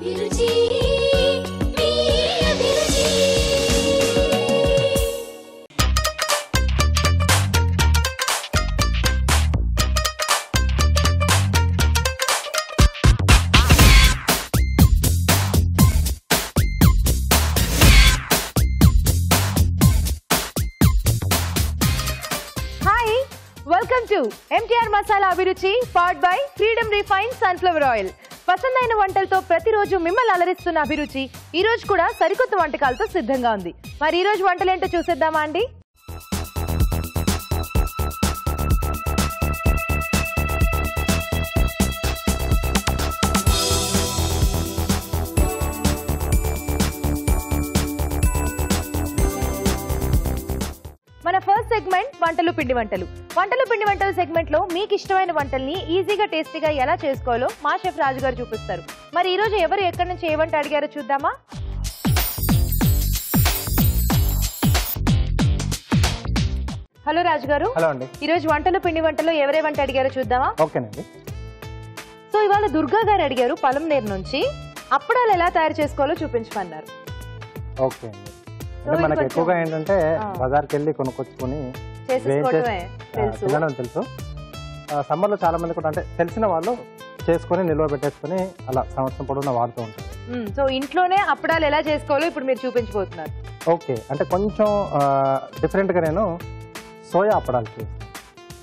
Welcome to MTR Masala Abhiruchi powered by Freedom Refined Sunflower Oil. పసందైన వంటలతో ప్రతిరోజు మిమ్మల్ని అలరిస్తున్న అభిరుచి ఈ రోజు కూడా సరికొత్త వంటకాలతో సిద్ధంగా ఉంది. మరి ఈ రోజు వంటలేంటో చూసేద్దామా అండి? మన ఫస్ట్ సెగ్మెంట్ వంటలు పిండి వంటలు. వంటలు పిండి వంటలు సెగ్మెంట్ లో మీకు ఇష్టమైన వంటల్ని ఈజీగా టేస్టీగా ఎలా చేసుకోవాలో మా షెఫ్ రాజు గారు చూపిస్తారు. మరి ఈ రోజు ఎవరు ఎక్కడి నుంచి ఏ వంట అడిగారో చూద్దామా? హలో రాజు గారు. హలో అండి. ఈ రోజు వంటలు పిండి వంటలు ఎవరే వంట అడిగారో చూద్దామా? ఓకేనండి. సో ఇవాళ దుర్గా గారు అడిగారు పలంనేరు నుంచి అప్పడాలు ఎలా తయారు చేసుకోవాలో చూపించమన్నారు. ఓకే అండి. అంటే మనకి ఎక్కువగా ఏంటంటే బజార్కి వెళ్ళి కొనుక్కొచ్చుకొని తినడం తెలుసు. సమ్మర్లో చాలా మంది కూడా అంటే తెలిసిన వాళ్ళు చేసుకొని నిల్వ పెట్టేసుకొని అలా సంవత్సరం పొడవునా వాడుతూ ఉంటారు. సో ఇంట్లోనే అప్పడాలు ఎలా చేసుకోవాలో ఇప్పుడు మీరు చూపించబోతున్నారు. ఓకే, అంటే కొంచెం డిఫరెంట్గా నేను సోయా అప్పడాలు చేస్తాను.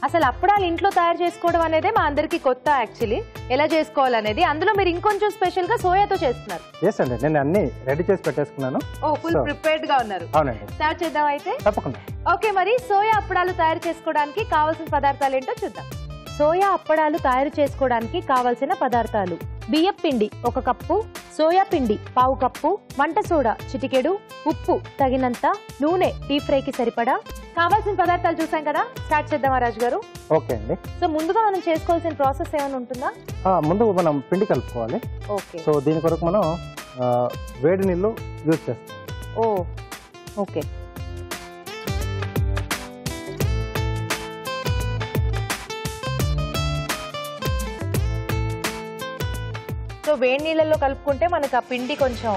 అసలు అప్పడాలు ఇంట్లో తయారు చేసుకోవడం అనేది మా అందరికి కొత్త. యాక్చువల్లీ ఎలా చేసుకోవాలనేది, అందులో మీరు ఇంకొంచెం స్పెషల్ గా సోయాతో చేస్తున్నారు. ఎస్ అండి, నేను అన్ని రెడీ చేసి పెట్టేసుకున్నాను. ఓ, ఫుల్ ప్రిపేర్డ్ గా ఉన్నారు. అవునండి, స్టార్ట్ చేద్దాం అయితే. తప్పకుండా. ఓకే, మరి సోయా అప్పడాలు తయారు చేసుకోవడానికి కావాల్సిన పదార్థాలు ఏంటో చూద్దాం. సోయా అప్పడాలు తయారు చేసుకోవడానికి కావలసిన పదార్థాలు: బియ్యం పిండి 1 కప్పు, సోయా పిండి 1/2 కప్పు, వంట సోడా చిటికెడు, ఉప్పు తగినంత, నూనె డీప్ ఫ్రైకి సరిపడా. కావాల్సిన పదార్థాలు చూసాం కదా, స్టార్ట్ చేద్దామా రాజు గారు? ఓకే అండి. సో ముందుగా మనం చేసుకోవాల్సిన ప్రాసెస్ ఏమైనా ఉంటుందా? ముందు మనం పిండి కలుపుకోవాలి. ఓకే. సో దీని కొరకు మనం వేడి నీళ్ళు యూజ్ చేస్తాం. ఓ, ఓకే. సో వేడి నీళ్ళల్లో కలుపుకుంటే మనకు ఆ పిండి కొంచెం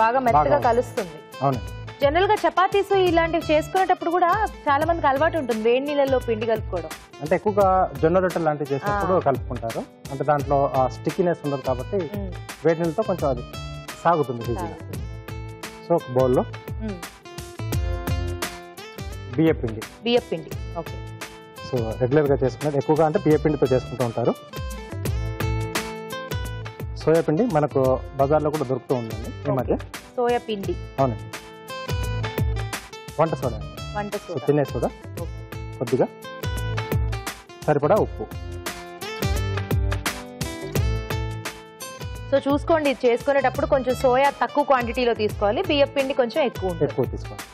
బాగా మెత్తగా కలుస్తుంది. జనరల్ గా చపాతీస్ ఇలాంటివి చేసుకునేటప్పుడు కూడా చాలా మందికి అలవాటు ఉంటుంది వేడి నీళ్ళల్లో పిండి కలుపుకోవడం. అంటే ఎక్కువగా జొన్న రొట్టెలు లాంటివి చేసినప్పుడు కలుపుకుంటారు. అంటే దాంట్లో స్టిక్కినెస్ ఉండదు కాబట్టి వేడి నీళ్ళతో కొంచెం అది సాగుతుంది ఈజీగా. సో ఒక బౌల్లో బియ్య పిండి. ఓకే. సో రెగ్యులర్ గా చేసుకునేది ఎక్కువగా అంటే బియ్య పిండితో చేసుకుంటూ ఉంటారు. సోయా పిండి మనకు బజార్లో కూడా దొరుకుతూ ఉందండి ఈ మధ్య. సోయా పిండి. అవునండి. వంట సోడా, తినే సోడా కొద్దిగా, సరిపడా ఉప్పు. సో చూసుకోండి, చేసుకునేటప్పుడు కొంచెం సోయా తక్కువ క్వాంటిటీలో తీసుకోవాలి, బియ్యం పిండి కొంచెం ఎక్కువ తీసుకోవాలి.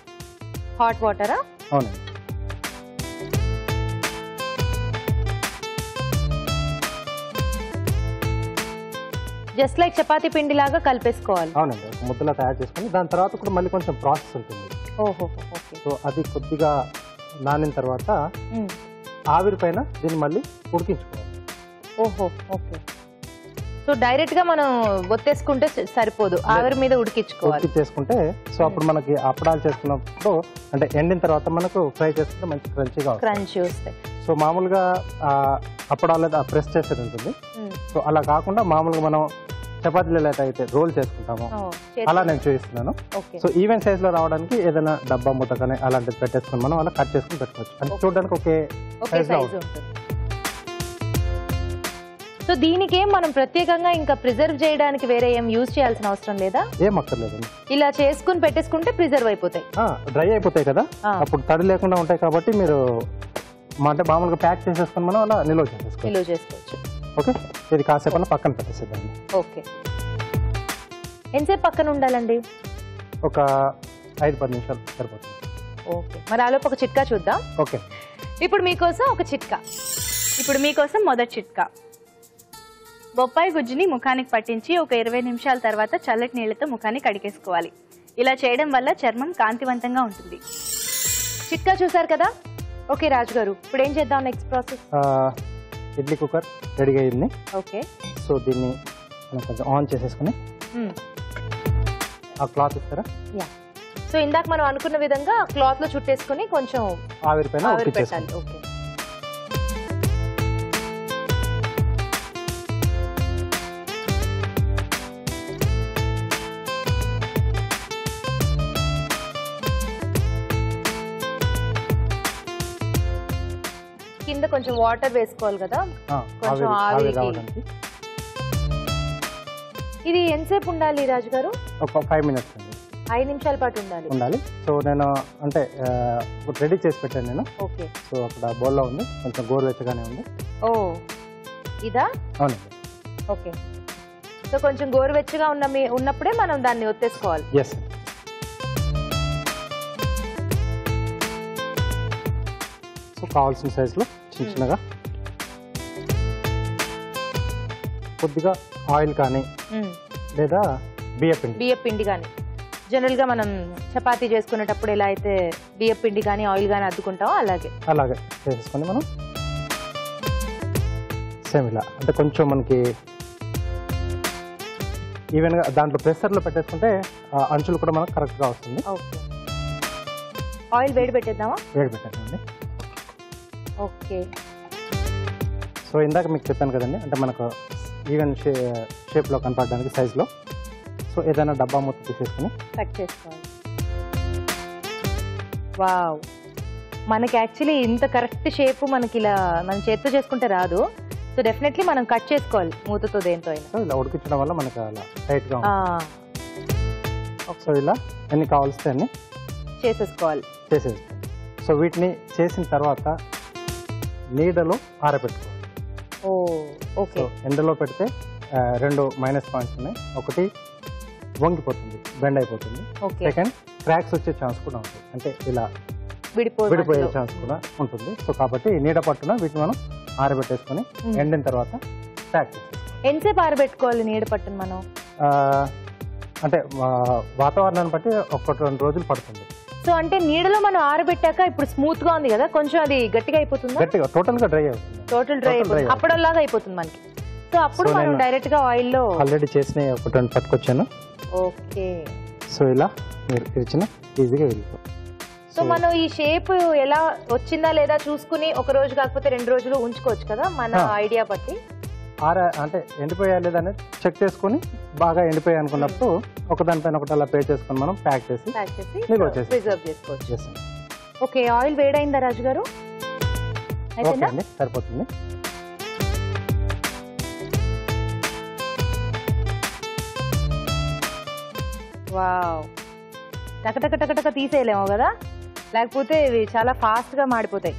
హాట్ వాటరా? అవునండి. జస్ట్ లైక్ చపాతీ పిండి లాగా కలిపేసుకోవాలి. అవునండి, ఒక ముద్దలా తయారు చేసుకుని దాని తర్వాత కూడా మళ్ళీ కొంచెం ప్రాసెస్ ఉంటుంది. ఓహో, ఓకే. సో అది కొద్దిగా నానిన తర్వాత ఆవిరి పైన దీన్ని మళ్ళీ ఉడికించుకోవాలి. ఓహో, ఓకే. సో డైరెక్ట్ గా మనం ఒత్తేసుకుంటే సరిపోదు, ఆవిరి మీద ఉడికించుకుంటే సో అప్పుడు మనకి అప్పడాలు చేసుకున్నప్పుడు అంటే ఎండిన తర్వాత మనకు ఫ్రై చేసుకుంటే మంచి క్రంచీ వస్తాయి. సో మామూలుగా అప్పడాలు ప్రెస్ చేసేది ఉంటుంది. సో అలా కాకుండా మామూలుగా మనం చపాతీలు అయితే రోల్ చేసుకుంటాము, అలా నేను చూపిస్తున్నాను. సో ఈవెన్ సైజ్ లో రావడానికి ఏదైనా డబ్బా మూత కానీ అలాంటిది పెట్టేసుకుని మనం అలా కట్ చేసుకుని పెట్టుకోవచ్చు. అంటే చూడడానికి ఒకే సైజ్ లో ఉంటుంది. సో దీనికి మనం ప్రత్యేకంగా ఇంకా ప్రిజర్వ్ చేయడానికి వేరే ఏం యూజ్ చేయాల్సిన అవసరం లేదా? ఏం అక్కర్లేదు. ఇలా చేసుకుని పెట్టేసుకుంటే ప్రిజర్వ్ అయిపోతాయి, డ్రై అయిపోతాయి కదా, అప్పుడు తడి లేకుండా ఉంటాయి. కాబట్టి మీరు అంటే మామూలుగా ప్యాక్ చేసేసుకుని మనం అలా నిల్వ చేసుకోవచ్చు. ఓకే, ఇది కాసేపు పక్కన పెట్టేసేద్దాం. ఓకే. ఎంతసేపు పక్కన ఉండాలండి? ఒక 5-10 నిమిషాలు సరిపోతుంది. ఓకే, మరి ఆలోపు ఒక చిట్కా చూద్దాం. ఓకే. ఇప్పుడు మీకోసం మొదటి చిట్కా: బొప్పాయి గుజ్జుని ముఖానికి పట్టించి ఒక 20 నిమిషాల తర్వాత చల్లటి నీళ్లతో ముఖాన్ని కడిగేసుకోవాలి. ఇలా చేయడం వల్ల చర్మం కాంతివంతంగా ఉంటుంది. చిట్కా చూసారు కదా. ఓకే రాజు గారు, ఇప్పుడు ఏం చేద్దాం? Next process. ఇడ్లీ కుక్కర్ రెడీగా అయింది. ఓకే. సో దీన్ని మనం కొంచెం ఆన్ చేసేసుకుని ఆ క్లాత్ ఇస్తారా. సో ఇందాక మనం అనుకున్న విధంగా క్లాత్ లో చుట్టేసుకుని కొంచెం ఆవిరి పైన పెట్టాలి. ఓకే, కింద కొంచెం వాటర్ వేసుకోవాలి కదా కొంచెం ఆవిరికి. ఇది ఎంతసేపు ఉండాలి రాజు గారు? ఒక 5 minutes అండి. 5 నిమిషాల పాటు ఉండాలి. సో నేను అంటే రెడీ చేసి పెట్టాను నేను. ఓకే. సో అక్కడ బౌల్లో ఉంది, కొంచెం గోరువెచ్చగానే ఉంది. ఓ ఇదా? అవునండి. ఓకే. సో కొంచెం గోరువెచ్చగా ఉన్నప్పుడే మనం దాన్ని ఒత్తేసుకోవాలి. ఎస్. సో కావాల్సిన సైజులో చిన్న చిన్నగా కొద్దిగా ఆయిల్ కానీ లేదా బియ్యపిండి కానీ, జనరల్ గా మనం చపాతీ చేసుకునేటప్పుడు ఎలా అయితే బియ్యపిండి కానీ ఆయిల్ కానీ అద్దుకుంటామో అలాగే చేసేసుకొని మనం సేమ్ ఇలా అంటే కొంచెం మనకి ఈవెన్గా దాంట్లో ప్రెషర్లో పెట్టేసుకుంటే అంచులు కూడా మనకు కరెక్ట్గా వస్తుంది. ఓకే. ఆయిల్ వేడి పెట్టేద్దామా? వేడి పెట్టేద్దామండి. ఓకే. సో ఇందాక మీకు చెప్పాను కదండి, అంటే మనకు ఈవెన్ షేప్లో కనపడడానికి సైజులో. సో ఏదైనా డబ్బా మూత తీసేసుకుని కట్ చేసుకోవాలి. వావ్, మనకి యాక్చువల్లీ ఇంత కరెక్ట్ షేప్ మనకి ఇలా మన చేతితో చేసుకుంటే రాదు. సో డెఫినెట్లీ మనం కట్ చేసుకోవాలి మూతతో, దేంతో అయినా. ఇలా ఉడికించడం వల్ల మనకు అలా టైట్గా ఉంటుంది. సో ఇలా ఎన్ని కావాల్సి అన్ని చేసేసుకోవాలి. సో వీటిని చేసిన తర్వాత నీడలో ఆరబెట్టుకోవాలి. ఓకే. ఎండలో పెడితే 2 మైనస్ పాయింట్స్ ఉన్నాయి. ఒకటి వంగిపోతుంది, బెండ్ అయిపోతుంది. సెకండ్ క్రాక్స్ వచ్చే ఛాన్స్ కూడా ఉంటుంది, అంటే ఇలా విడిపోయే ఛాన్స్ కూడా ఉంటుంది. సో కాబట్టి నీడ పట్టున వీటిని మనం ఆరబెట్టేసుకొని ఎండిన తర్వాత ప్యాక్ చేస్తాం. ఎంతసేపు ఆరబెట్టుకోవాలి నీడ పట్టున మనం? అంటే వాతావరణాన్ని బట్టి 1-2 రోజులు పడుతుంది. సో అంటే నీడలో మనం ఆరబెట్టాక ఇప్పుడు స్మూత్ గా ఉంది కదా, కొంచెం అది గట్టిగా అయిపోతుంది. గట్టిగా టోటల్ గా డ్రై అవుతుంది. అప్పటిలాగా అయిపోతుంది మనకి. సో అప్పుడు మనం డైరెక్ట్ గా ఆయిల్ లో ఆల్రెడీ చేసిన ఒక 2 పట్టుకొచ్చాను. ఓకే. సో ఇలా మీరు ఇచ్చిన ఈజీగా వెళ్ళిపోతుంది. సో మనం ఈ షేప్ ఎలా వచ్చిందా లేదా చూసుకుని ఒక రోజు కాకపోతే 2 రోజులు ఉంచుకోవచ్చు కదా మన ఐడియా బట్టి. అంటే ఎండిపోయా లేదా చెక్ చేసుకుని బాగా ఎండిపోయా అనుకున్నప్పుడు ఒకదానిపైన ఒకటి అలా పే చేసుకుని మనం ప్యాక్ చేసి ప్రిజర్వ్ చేసుకోవచ్చు. ఓకే. ఆయిల్ వేడైందా రాజు గారు? ఓకే అండి, సరిపోతుంది. వావ్, టకటక తీసేయలేము కదా, లేకపోతే ఇవి చాలా ఫాస్ట్ గా మాడిపోతాయి.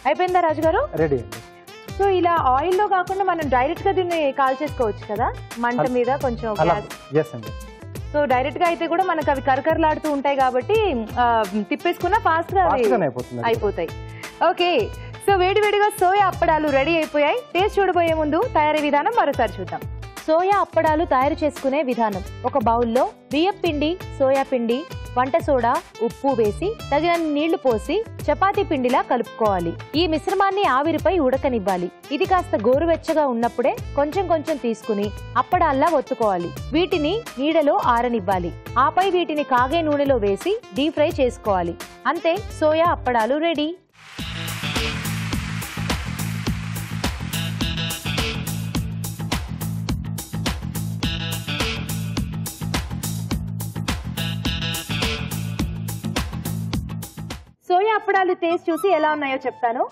అయిపోయిందా రాజు గారు? రెడీ అండి. సో ఇలా ఆయిల్ లో కాకుండా మనం డైరెక్ట్ గా దీన్ని కాల్ చేసుకోవచ్చు కదా మంట మీద కొంచెం గ్యాస్. సో డైరెక్ట్ గా అయితే కూడా మనకు అవి కరకరలాడుతూ ఉంటాయి కాబట్టి తిప్పేసుకున్నా ఫాస్ట్ గా అయిపోతాయి. ఓకే. సో వేడివేడిగా సోయా అప్పడాలు రెడీ అయిపోయాయి. టేస్ట్ చూడబోయే ముందు తయారీ విధానం మరోసారి చూద్దాం. సోయా అప్పడాలు తయారు చేసుకునే విధానం: ఒక బౌల్లో బియ్యం పిండి, సోయా పిండి, వంట సోడా, ఉప్పు వేసి తగినన్ని నీళ్లు పోసి చపాతీ పిండిలా కలుపుకోవాలి. ఈ మిశ్రమాన్ని ఆవిరిపై ఉడకనివ్వాలి. ఇది కాస్త గోరువెచ్చగా ఉన్నప్పుడే కొంచెం కొంచెం తీసుకుని అప్పడాల్లా ఒత్తుకోవాలి. వీటిని నీడలో ఆరనివ్వాలి. ఆపై వీటిని కాగే నూనెలో వేసి డీప్ ఫ్రై చేసుకోవాలి. అంతే, సోయా అప్పడాలు రెడీ. సోయా అప్పడాలు టేస్ట్ చూసి ఎలా ఉన్నాయో చెప్తాను.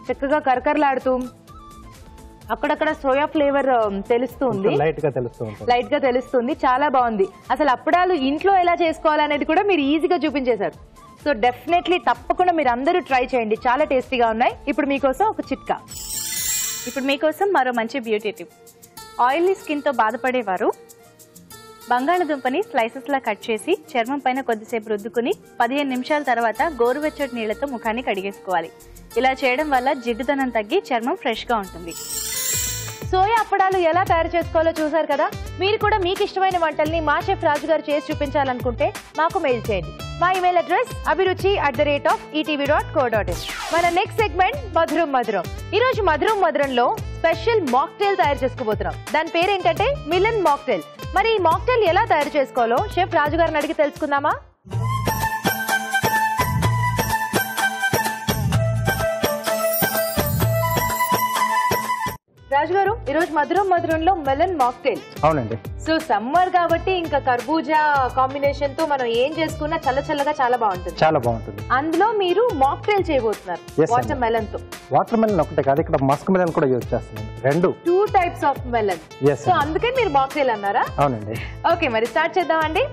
చక్కగా కరకరలాడుతూ అక్కడక్కడ సోయా ఫ్లేవర్ తెలుస్తుంది, లైట్ గా తెలుస్తుంది. చాలా బాగుంది. అసలు అప్పడాలు ఇంట్లో ఎలా చేసుకోవాలనేది కూడా మీరు ఈజీగా చూపించేశారు. సో డెఫినెట్లీ తప్పకుండా మీరు అందరూ ట్రై చేయండి, చాలా టేస్టీగా ఉన్నాయి. ఇప్పుడు మీకోసం ఒక చిట్కా. ఇప్పుడు మీకోసం మరో మంచి బ్యూటీ టిప్. ఆయిలీ స్కిన్ తో బాధపడేవారు బంగాళదుంపని స్లైసెస్ లా కట్ చేసి చర్మం పైన కొద్దిసేపు రుద్దుకుని 15 నిమిషాల తర్వాత గోరువెచ్చటి నీళ్లతో ముఖాన్ని కడిగేసుకోవాలి. ఇలా చేయడం వల్ల జిడ్డుదనం తగ్గి చర్మం ఫ్రెష్ గా ఉంటుంది. సోయా అప్పడాలు ఎలా తయారు చేసుకోవాలో చూసారు కదా. మీరు కూడా మీకు ఇష్టమైన వంటల్ని మా షెఫ్ రాజు గారు చేసి చూపించాలనుకుంటే మాకు మెయిల్ చేయండి. మా ఇమెయిల్ అడ్రస్ abhiruchi@etv.co.in. మన నెక్స్ట్ సెగ్మెంట్ మధురం మధురం. ఈ రోజు మధురం మధురంలో స్పెషల్ మాక్టైల్ తయారు చేసుకోబోతున్నాం. దాని పేరు ఏంటంటే మిలన్ మాక్టైల్. మరి ఈ మాక్టైల్ ఎలా తయారు చేసుకోవాలో షెఫ్ రాజు గారిని అడిగి తెలుసుకుందామా? రాజు గారు, ఈ రోజు మధురం మధురంలో మెలన్ మాక్టైల్. అవునండి. సో సమ్మర్ కాబట్టి ఇంకా కర్బూజా కాంబినేషన్ తో మనం ఏం చేసుకున్నా చల్ల చల్లగా చాలా బాగుంటుంది. చాలా బాగుంటుంది. అందులో మీరు మాక్టైల్ చేయబోతున్నారు వాటర్ మెలన్ తో. వాటర్ మెలన్ ఒకటే కాదు, ఇక్కడ మస్క్ మెలన్ కూడా యూజ్ చేస్తున్నాను. రెండు 2 టైప్స్ ఆఫ్ మెలన్. సో అందుకని మీరు మాక్టైల్ అన్నారా? అవునండి. ఓకే, మరి స్టార్ట్ చేద్దామండి.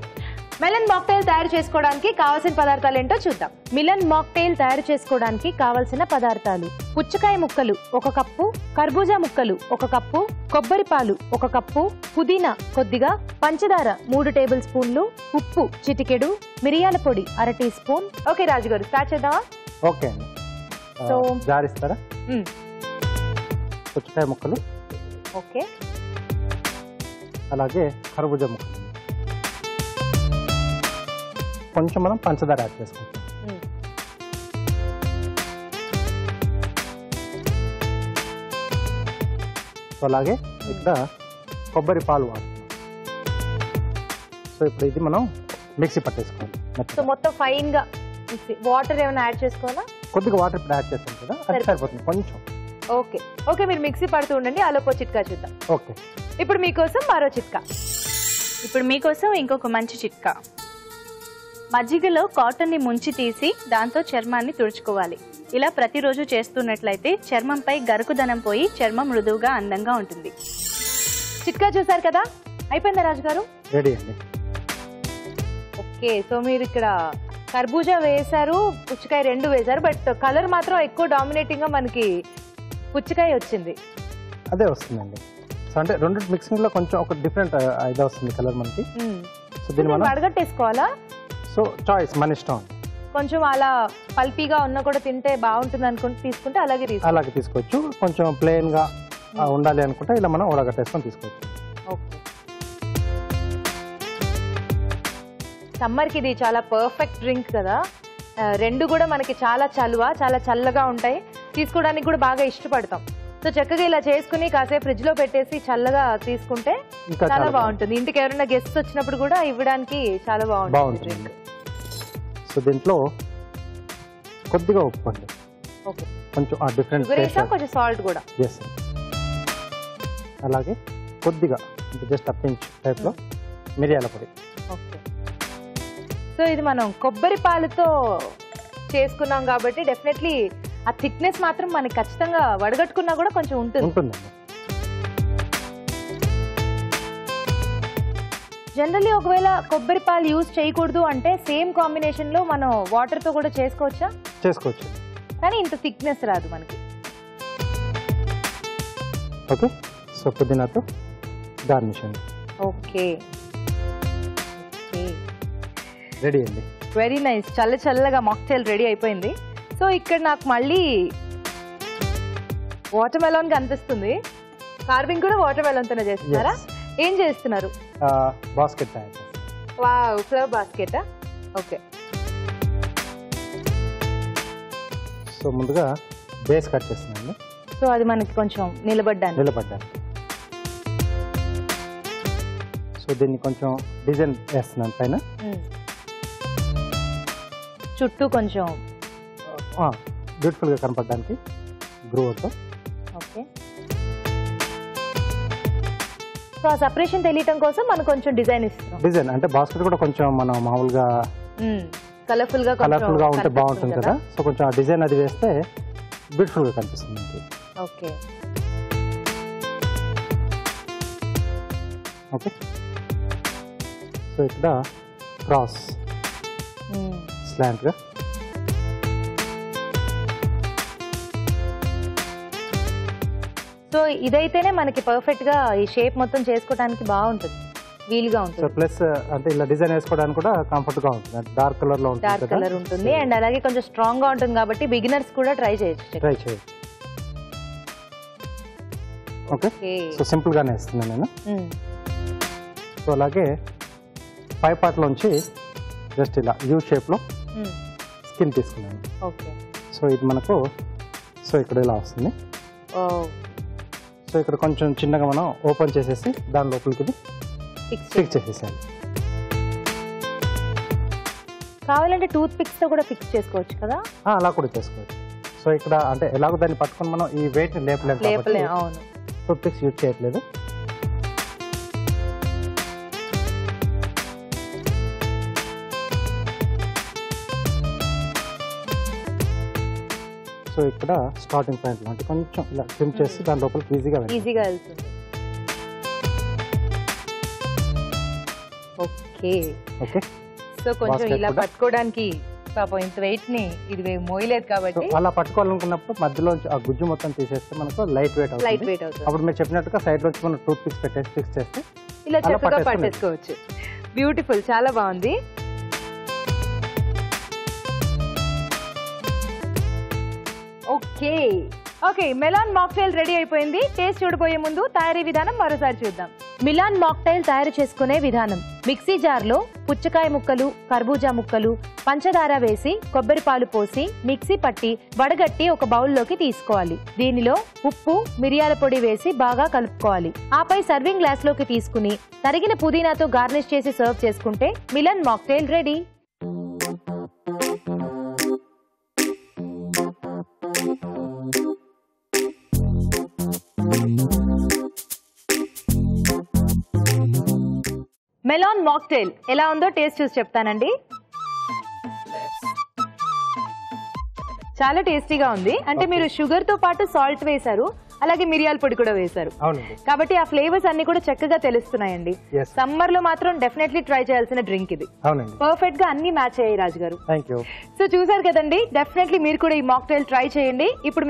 మెలన్ మాక్టైల్ తయారు చేసుకోవడానికి కావాల్సిన పదార్థాలు ఏంటో చూద్దాం. మిలన్ మాక్టైల్ తయారు చేసుకోవడానికి కావాల్సిన పదార్థాలు: పుచ్చకాయ ముక్కలు 1 కప్పు, కర్బూజా ముక్కలు 1 కప్పు, కొబ్బరి పాలు 1 కప్పు, పుదీనా కొద్దిగా, పంచదార 3 టేబుల్ స్పూన్లు, ఉప్పు చిటికెడు, మిరియాల పొడి 1/2 టీ స్పూన్. ఓకే రాజు గారు, స్టార్ట్ చేద్దామా? ఓకే అండి. సో జారిస్తారా? పుచ్చకాయ ముక్కలు, ఓకే, అలాగే కర్బూజా ముక్కలు, కొంచెం మనం పంచదార యాడ్ చేసుకుంటాం. సో అలాగే ఇక్కడ కొబ్బరి పాలు వాడుతున్నాం. సో ఇప్పుడు ఇది మనం మిక్సీ పట్టేసుకోవాలి. సో మొత్తం ఫైన్ గా వాటర్ ఏమైనా యాడ్ చేసుకోవాలా? కొద్దిగా వాటర్ ఇప్పుడు యాడ్ చేస్తాం కదా, అది సరిపోతుంది కొంచెం. ఓకే ఓకే, మీరు మిక్సీ పడుతూ ఉండండి. ఆలోపో చిట్కా చూద్దాం. ఓకే, ఇప్పుడు మీకోసం మరో చిట్కా. ఇప్పుడు మీకోసం ఇంకొక మంచి చిట్కా. మజ్జిగలో కాటన్ని ముంచి తీసి దాంతో చర్మాన్ని తుడుచుకోవాలి. ఇలా ప్రతిరోజు చేస్తున్నట్లయితే చర్మంపై గరుకుదనం పోయి చర్మం మృదువుగా అందంగా ఉంటుంది. చిట్కా చూసారు కదా, అయిపోయిందా రాజు గారు? రెడీ అండి. ఓకే, సో మీరు ఇక్కడ కర్బూజా వేశారు, పుచ్చకాయ 2 వేశారు, బట్ కలర్ మాత్రం ఎక్కువ డామినేటింగ్ గా మనకి పుచ్చకాయ వచ్చింది. అదే వస్తుందండి. సో అంటే రెండు మిక్సింగ్ లో కొంచెం ఒక డిఫరెంట్ ఇది వస్తుంది కలర్ మనకి. సో దీన్ని మనం వడగట్టేసుకోవాలా? సో చాయిస్ మన ఇష్టం. కొంచెం అలా పల్పీగా ఉన్నా కూడా తింటే బాగుంటుంది అనుకుంటే తీసుకుంటే అలాగే తీసుకోవచ్చు. కొంచెం ప్లెయిన్ గా ఉండాలి అనుకుంటే ఇలా మనం ఉడగట్టేసుకొని తీసుకోవచ్చు. ఓకే, సమ్మర్ కి ఇది చాలా పర్ఫెక్ట్ డ్రింక్ కదా. 2 కూడా మనకి చాలా చల్లగా ఉంటాయి, తీసుకోవడానికి కూడా బాగా ఇష్టపడతాం. సో చక్కగా ఇలా చేసుకుని కాసేపు ఫ్రిడ్జ్ లో పెట్టేసి చల్లగా తీసుకుంటే చాలా బాగుంటుంది. ఇంటికి ఎవరైనా గెస్ట్ వచ్చినప్పుడు కూడా ఇవ్వడానికి చాలా బాగుంటుంది డ్రింక్. సో దీంట్లో కొద్దిగా ఉప్పు అండి, కొంచెం డిఫరెంట్ కొంచెం సాల్ట్ కూడా. అలాగే కొద్దిగా జస్ట్ అ పించ్ టైప్ లో మిరియాల పొడి. ఓకే, సో ఇది మనం కొబ్బరి పాలతో చేసుకున్నాం కాబట్టి డెఫినెట్లీ ఆ థిక్నెస్ మాత్రం మనకి ఖచ్చితంగా వడగట్టుకున్నా కూడా కొంచెం ఉంటుందండి. జనరల్లీ ఒకవేళ కొబ్బరి పాలు యూజ్ చేయకూడదు అంటే సేమ్ కాంబినేషన్ లో మనం వాటర్ తో కూడా చేసుకోవచ్చు, కానీ ఇంత థిక్నెస్ రాదు మనకి. ఓకే, సో పుదీనాతో గార్నిష్ అండి. ఓకే, రెడీ అండి. Very nice. చల్లగా మాక్టైల్ రెడీ అయిపోయింది. సో ఇక్కడ నాకు మళ్ళీ వాటర్ మెలాన్ కనిపిస్తుంది. కార్వింగ్ కూడా వాటర్ మెలాన్ తోనే చేస్తున్నారా? ఏం చేస్తున్నారు? బాస్కెట్ తయారు చేస్తాను. Wow, flower basket. Okay, so ముందుగా బేస్ కట్ చేస్తున్నాను. సో అది మనకి కొంచెం నిలబడ్డానికి. సో దీన్ని కొంచెం డిజైన్ వేస్తున్నాను పైన, చుట్టూ కొంచెం బ్యూటిఫుల్ గా కనపడడానికి గ్రూవర్తో. ఓకే, సో ఆ సెపరేషన్ తెలియటం కోసం మనం కొంచెం డిజైన్ ఇస్తున్నాం. డిజైన్ అంటే బాస్కెట్ కూడా కొంచెం మనం మామూలుగా కలర్ఫుల్ గా ఉంటే బాగుంటుంది కదా. సో కొంచెం ఆ డిజైన్ అది వేస్తే బ్యూటిఫుల్ గా కనిపిస్తుంది. ఓకే ఓకే, సో ఇక్కడ క్రాస్ స్లాంట్ గా. సో ఇదైతేనే మనకి పర్ఫెక్ట్ గా ఈ షేప్ మొత్తం చేసుకోవడానికి బాగుంటుంది, వీలుగా ఉంటుంది. ప్లస్ అంటే ఇలా డిజైన్ వేసుకోవడానికి కూడా కంఫర్ట్ గా ఉంటుంది. డార్క్ కలర్ లో ఉంటుంది అండ్ అలాగే కొంచెం స్ట్రాంగ్ గా ఉంటుంది కాబట్టి బిగినర్స్ కూడా ట్రై చేయొచ్చు. ఓకే సో సింపుల్ గానే ఇస్తున్నాను నేను సో అలాగే పై పార్ట్ లోంచి జస్ట్ ఇలా యూ షేప్ లో స్కిన్ తీసుకున్నాను ఓకే సో ఇది మనకు సో ఇక్కడ ఇలా వస్తుంది సో ఇక్కడ కొంచెం చిన్నగా మనం ఓపెన్ చేసేసి దాని లోపలికి ఇది ఫిక్స్ చేసేసాలి కావాలంటే టూత్ పిక్స్ తో కూడా ఫిక్స్ చేసుకోవచ్చు కదా అలా కూడా చేసుకోవచ్చు సో ఇక్కడ అంటే ఎలాగో దాన్ని పట్టుకొని మనం ఈ వెయిట్ లేపలేము అవును టూత్ పిక్స్ యూజ్ చేయట్లేదు సో ఇక్కడ స్టార్టింగ్ పాయింట్ అంటే కొంచెం ఇలా ట్రిమ్ చేసి దాని లోపలికి ఈజీగా వెళ్తుంది ఓకే ఓకే సో కొంచెం ఇలా పట్టుకోవడానికి పాపం ఇంత వెయిట్ ని ఇది మోయలేదు కాబట్టి అలా పట్టుకోవాలనుకున్నప్పుడు మధ్యలో ఆ గుజ్జు మొత్తం తీసేస్తే మనకు లైట్ వెయిట్ అవుతుంది అప్పుడు మీరు చెప్పినట్టుగా సైడ్ నుంచి మనం టూత్ పిక్స్ పెట్టేసి ఫిక్స్ చేస్తే ఇలా చక్కగా పట్టేసుకోవచ్చు బ్యూటిఫుల్ చాలా బాగుంది okay okay melon mocktail ready అయిపోయింది టేస్ట్ చూడబోయే ముందు తయారీ విధానం మరోసారి చూద్దాం మిలాన్ మాక్టైల్ తయారు చేసుకునే విధానం మిక్సీ జార్లో పుచ్చకాయ ముక్కలు కర్బూజా ముక్కలు పంచదార వేసి కొబ్బరి పాలు పోసి మిక్సీ పట్టి వడగట్టి ఒక బౌల్లోకి తీసుకోవాలి దీనిలో ఉప్పు మిరియాల పొడి వేసి బాగా కలుపుకోవాలి ఆపై సర్వింగ్ గ్లాస్ లోకి తీసుకుని తరిగిన పుదీనాతో గార్నిష్ చేసి సర్వ్ చేసుకుంటే melon mocktail ready melon mocktail ఎలా ఉందో టేస్ట్ చూసి చెప్తానండి చాలా టేస్టీగా ఉంది అంటే మీరు షుగర్ తో పాటు సాల్ట్ వేశారు అలాగే మిరియాల పొడి కూడా వేశారు కాబట్టి ఆ ఫ్లేవర్స్ అన్ని కూడా చక్కగా తెలుస్తున్నాయండి సమ్మర్ లో మాత్రం డెఫినెట్లీ ట్రై చేయాల్సిన డ్రింక్ ఇది పర్ఫెక్ట్ గా అన్ని మ్యాచ్ అయ్యాయి రాజు గారు సో చూసారు కదండి డెఫినెట్లీ మీరు కూడా ఈ మాక్టైల్ ట్రై చేయండి ఇప్పుడు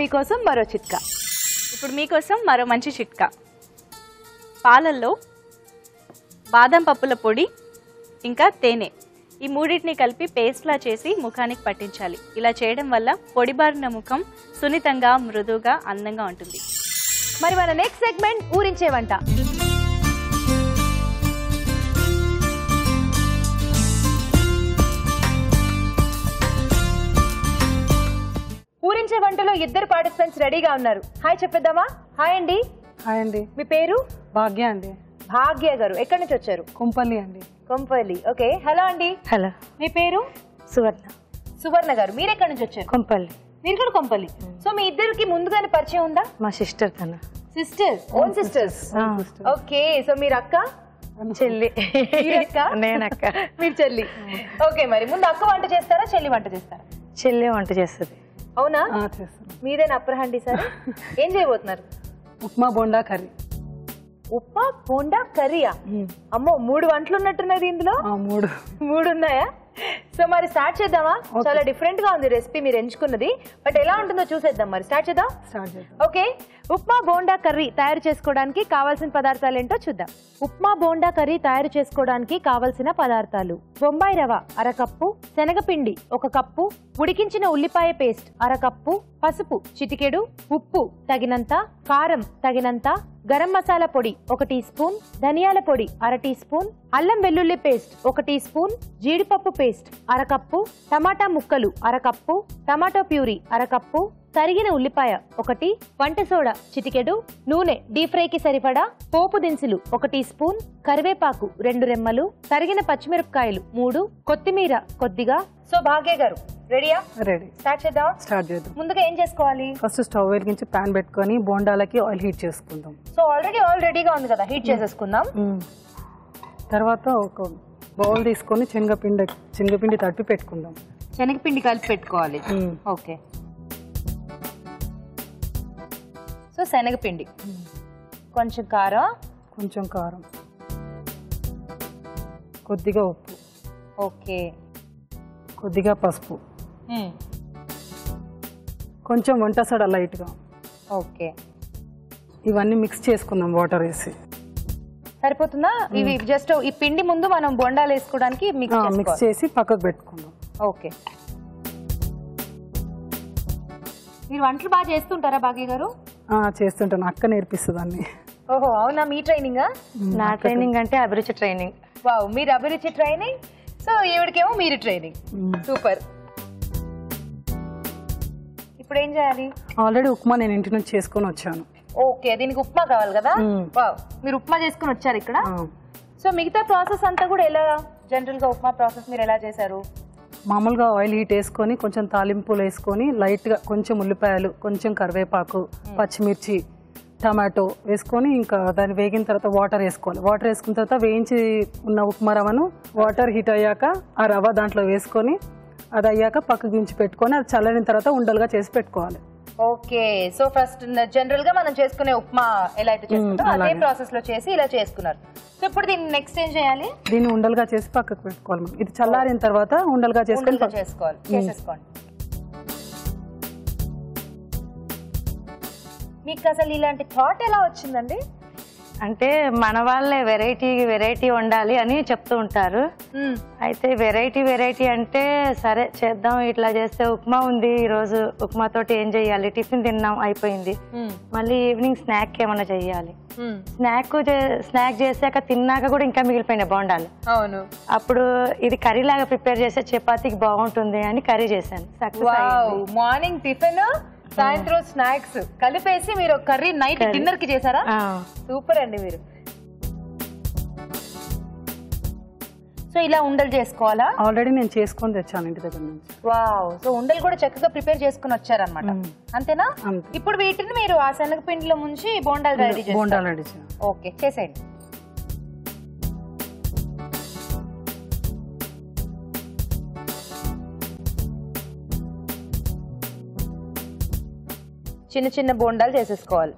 మీకోసం మరో మంచి చిట్కా పాలల్లో బాదం పప్పుల పొడి ఇంకా తేనె ఈ మూడింటిని కలిపి పేస్ట్లా చేసి ముఖానికి పట్టించాలి ఇలా చేయడం వల్ల పొడిబారిన ముఖం సున్నితంగా మృదువుగా అందంగా ఉంటుంది మరి మన నెక్స్ట్ సెగ్మెంట్ ఊరించే వంట ఊరించే వంటలో ఇద్దరు పార్టిసిపెంట్స్ రెడీగా ఉన్నారు హాయ్ చెప్పేద్దామా హాయ్ అండి హాయ్ అండి మీ పేరు భాగ్య అండి భాగ్య గారు ఎక్కడి నుంచి వచ్చారు కొంపల్లి అండి కొంపల్లి ఓకే హలో అండి హలో మీ పేరు సువర్ణ గారు మీరు ఎక్కడి నుంచి వచ్చారు కొంపల్లి మీరు కూడా కొంపల్లి సో మీ ఇద్దరికి ముందుగానే పరిచయం ఉందా మా సిస్టర్ తన sister own sisters okay so మీరు అక్క చెల్లి నేను అక్క మీరు చెల్లి ఓకే మరి ముందు అక్క వంట చేస్తారా చెల్లి వంట చేస్తారా చెల్లి వంట చేస్తుంది అవునా మీదేనా అప్పర్ హ్యాండ్ సార్ ఏం చేయబోతున్నారు ఉప్మా బోండా కర్రీ ఉప్మా బోండా కర్రీయా అమ్మో 3 వంటలు ఉన్నట్టున్నది ఇందులో 3 ఉన్నాయా సో మరి స్టార్ట్ చేద్దామా చాలా డిఫరెంట్ గా ఉంది రెసిపీ మీరు ఎంచుకున్నది బట్ ఎలా ఉంటుందో చూసేద్దాం మరి స్టార్ట్ చేద్దాం ఓకే ఉప్మా బోండా కర్రీ తయారు చేసుకోవడానికి కావాల్సిన పదార్థాలు ఏంటో చూద్దాం ఉప్మా బోండా కర్రీ తయారు చేసుకోవడానికి కావాల్సిన పదార్థాలు బొంబాయి రవ 1/2 కప్పు శనగపిండి 1 కప్పు ఉడికించిన ఉల్లిపాయ పేస్ట్ 1/2 కప్పు పసుపు చిటికెడు ఉప్పు తగినంత కారం తగినంత గరం మసాలా పొడి 1 టీ స్పూన్ ధనియాల పొడి 1/2 టీ స్పూన్ అల్లం వెల్లుల్లి పేస్ట్ 1 టీ స్పూన్ జీడిపప్పు పేస్ట్ 1/2 కప్పు టమాటా ముక్కలు 1/2 కప్పు టమాటో ప్యూరీ 1/2 కప్పు తరిగిన ఉల్లిపాయ 1 వంట సోడా చిటికెడు నూనె డీప్ ఫ్రైకి సరిపడా పోపు దినుసులు 1 టీ స్పూన్ కరివేపాకు 2 రెమ్మలు తరిగిన పచ్చిమిరపకాయలు 3 కొత్తిమీర కొద్దిగా సో భాగ్య గారు రెడీయా రెడీ స్టార్ట్ చేద్దాం ముందుగా ఏం చేసుకోవాలి ఫస్ట్ స్టవ్ వెలిగించి పాన్ పెట్టుకొని బోండాలకి ఆయిల్ హీట్ చేసుకుందాం సో ఆల్రెడీ ఆయిల్ రెడీగా ఉంది కదా హీట్ చేసేసుకుందాం తర్వాత ఒక బౌల్ తీసుకొని శనగపిండి తడిపి పెట్టుకుందాం శనగపిండి కలిపి పెట్టుకోవాలి ఓకే సో శనగపిండి కొంచెం కారం కొద్దిగా ఉప్పు ఓకే కొద్దిగా పసుపు కొంచెం వంట సోడా లైట్గా ఓకే ఇవన్నీ మిక్స్ చేసుకుందాం వాటర్ వేసి సరిపోతుందా ఇవి జస్ట్ ఈ పిండి ముందు మనం బొండాలు వేసుకోవడానికి మిక్స్ చేసి పక్కకు పెట్టుకుందాం ఓకే మీరు వంటలు బాగా చేస్తుంటారా భాగ్య గారు చేస్తుంటాను, అక్క నేర్పిస్తుంది అన్ని. ఓహో అవునా, మీ ట్రైనింగా? నా ట్రైనింగ్ అంటే అభిరుచి ట్రైనింగ్. వావ్, మీరు అభిరుచి ట్రైనింగ్, సో ఈవిడికేమో మీరు ట్రైనింగ్. సూపర్. ఇప్పుడు ఏం చేయాలి? ఆల్రెడీ ఉప్మా నేను ఇంటి నుంచి చేసుకొని వచ్చాను. ఓకే, దీనికి ఉప్మా కావాలి కదా? వావ్, మీరు ఉప్మా చేసుకుని వచ్చారు ఇక్కడ. సో మిగతా ప్రాసెస్ అంతా కూడా ఎలా, జనరల్ గా ఉప్మా ప్రాసెస్ మీరు ఎలా చేశారు? మామూలుగా ఆయిల్ హీట్ వేసుకొని కొంచెం తాలింపులు వేసుకొని లైట్గా కొంచెం ఉల్లిపాయలు, కొంచెం కరివేపాకు, పచ్చిమిర్చి, టమాటో వేసుకొని ఇంకా దాన్ని వేగిన తర్వాత వాటర్ వేసుకోవాలి. వాటర్ వేసుకున్న తర్వాత వేయించి ఉన్న ఉప్మా రవ్వను వాటర్ హీట్ అయ్యాక ఆ రవ్వ దాంట్లో వేసుకొని అది అయ్యాక పక్కకు దించి పెట్టుకొని అది చల్లని తర్వాత ఉండలుగా చేసి పెట్టుకోవాలి. ఓకే, సో ఫస్ట్ జనరల్ గా మనం చేసుకునే ఉప్మా ఎలా అయితే చేసుకుంటాం అదే ప్రాసెస్ లో చేసి ఇలా చేసుకున్నారు. సో ఇప్పుడు దీన్ని నెక్స్ట్ ఏం చేయాలి? దీన్ని ఉండలుగా చేసి పక్కకు పెట్టుకోవాలి. మనం ఇది చల్లారిన తర్వాత ఉండలుగా చేసుకొని చేసుకోవాలి. చేసేసుకోండి. మీకు అసలు ఇలాంటి థాట్ ఎలా వచ్చిందండి? అంటే మన వాళ్ళే వెరైటీ వండాలి అని చెప్తూ ఉంటారు. అయితే వెరైటీ అంటే సరే చేద్దాం, ఇట్లా చేస్తే ఉప్మా ఉంది ఈరోజు, ఉప్మాతోటి ఏం చెయ్యాలి, టిఫిన్ తిన్నాం అయిపోయింది, మళ్ళీ ఈవినింగ్ స్నాక్ ఏమన్నా చెయ్యాలి. స్నాక్ చేసాక తిన్నాక కూడా ఇంకా మిగిలిపోయినాయి బోండాలు. అవును, అప్పుడు ఇది కర్రీ లాగా ప్రిపేర్ చేస్తే చపాతీకి బాగుంటుంది అని కర్రీ చేశాను. మార్నింగ్ టిఫిన్, సాయంత్రం స్నాక్స్ కలిపేసి మీరు కర్రీ నైట్ డిన్నర్ కి చేశారా? సూపర్ అండి మీరు. సో ఇలా ఉండలు చేసుకోవాలా? ఆల్రెడీ నేను చేసుకొని తెచ్చాను ఇంటి దగ్గర నుంచి. వావ్, సో ఉండలు కూడా చక్కగా ప్రిపేర్ చేసుకుని వచ్చారనమాట. అంతేనా? ఇప్పుడు వీటిని మీరు ఆ శనగపిండిలో ముంచి బోండాలు రెడీ చేస్తారు. ఓకే, చేసేయండి. చిన్న చిన్న బోండాలు చేసేసుకోవాలి.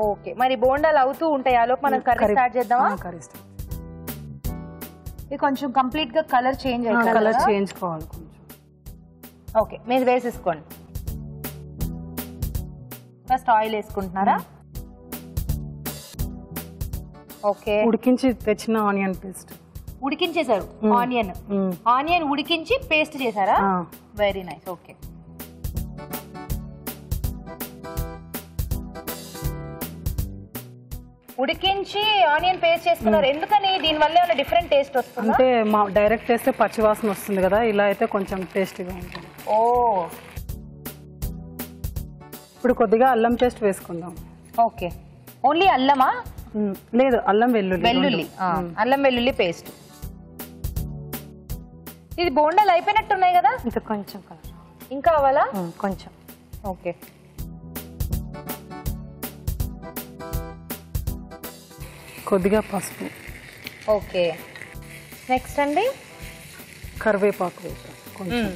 ఓకే, మరి బోండాలు అవుతూ ఉంటాయి, ఆలోపు మనం కర్రీ స్టార్ట్ చేద్దామా? ఇది కొంచెం కంప్లీట్ గా కలర్ చేంజ్ అయ్యింది. కలర్ చేంజ్ కావాలి కొంచెం. ఓకే, మీరు వేసేసుకోండి. First oil వేసుకుంటున్నారా? ఓకే, ఉడికించి తెచ్చిన ఆనియన్ పేస్ట్ ఉడికించేశారు. ఆనియన్ ఉడికించి పేస్ట్ చేశారా? Very nice. ఓకే, ఉడికించి ఆనియన్ పేస్ట్ చేసుకున్నారు. ఎందుకని? దీని వల్ల ఏమైనా డిఫరెంట్ టేస్ట్ వస్తుంది? అంటే డైరెక్ట్ వేస్తే పచ్చివాసన వస్తుంది కదా, ఇలా అయితే కొంచెం టేస్టీగా ఉంటుంది. ఓ, ఇప్పుడు కొద్దిగా అల్లం పేస్ట్ వేసుకుందాం. ఓకే, ఓన్లీ అల్లమా? లేదు, అల్లం వెల్లుల్లి. అల్లం వెల్లుల్లి పేస్ట్. ఇది బోండాలు అయిపోయినట్టున్నాయి కదా? ఇంకా కొంచెం కలర్ ఇంకా కావాలా? కొంచెం. ఓకే, కొద్దిగా పసుపు. ఓకే, నెక్స్ట్ అండి కరివేపాకు వేస్తాం కొంచెం.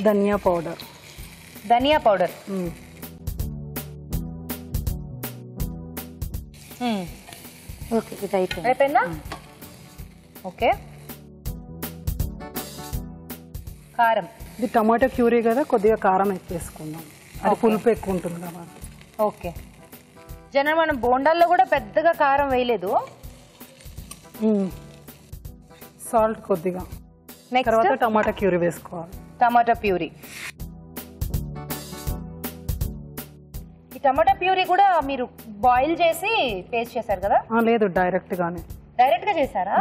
ధనియా పౌడర్. ఓకే, ఇది అయిపోయిందా? ఓకే, కారం. ఇది టమాటో ప్యూరీ కదా, కొద్దిగా కారం ఎక్కువ వేసుకుందాం, అది పులుపు ఎక్కువ ఉంటుంది కాబట్టి. ఓకే, జనం మనం బోండాల్లో కూడా పెద్దగా కారం వేయలేదు. సాల్ట్ కొద్దిగా. తర్వాత టమాటా ప్యూరీ వేసుకోవాలి. టమాటా ప్యూరీ. ఈ టమాటా ప్యూరీ కూడా మీరు బాయిల్ చేసి పేస్ట్ చేశారు కదా? లేదు, డైరెక్ట్ గా చేశారా?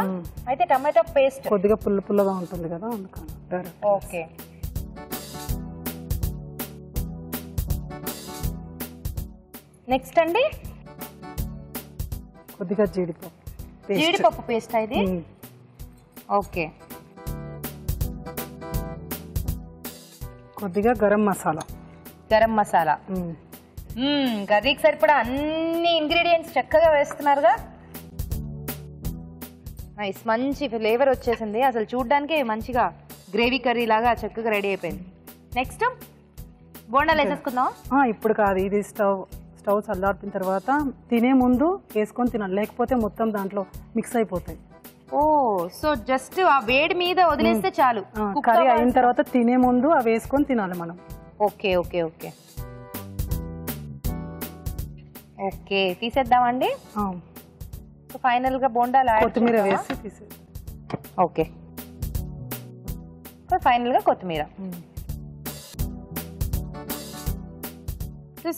అయితే టమాటా పేస్ట్ కొద్దిగా పుల్లగా ఉంటుంది కదా, అందుకని డైరెక్ట్. ఓకే, నెక్స్ట్ అండి కొద్దిగా జీడిపప్పు పేస్ట్ ఇది. ఓకే, కొద్దిగా గరం మసాలా. కర్రీకి సరిపడా అన్ని ఇంగ్రీడియంట్స్ చక్కగా వేస్తున్నారుగా. నైస్, మంచి ఫ్లేవర్ వచ్చేసింది. అసలు చూడ్డానికి మంచిగా గ్రేవీ కర్రీ లాగా చక్కగా రెడీ అయిపోయింది. నెక్స్ట్ బోండాలు వేసేసుకుందాం. ఇప్పుడు కాదు, ఇది స్టవ్ చల్లార్పిన తర్వాత తినే ముందు వేసుకొని తినాలి, లేకపోతే మొత్తం దాంట్లో మిక్స్ అయిపోతాయి. ఓ, సో జస్ట్ ఆ వేడి మీద వదిలేస్తే చాలు. కర్రీ అయిన తర్వాత తినే ముందు అవి వేసుకొని తినాలి మనం. ఓకే ఓకే ఓకే ఓకే తీసేద్దామండి. సో ఫైనల్ గా బోండాలు యాడ్ కొత్తిమీర వేసి తీసే. ఓకే సో ఫైనల్ గా కొత్తిమీర.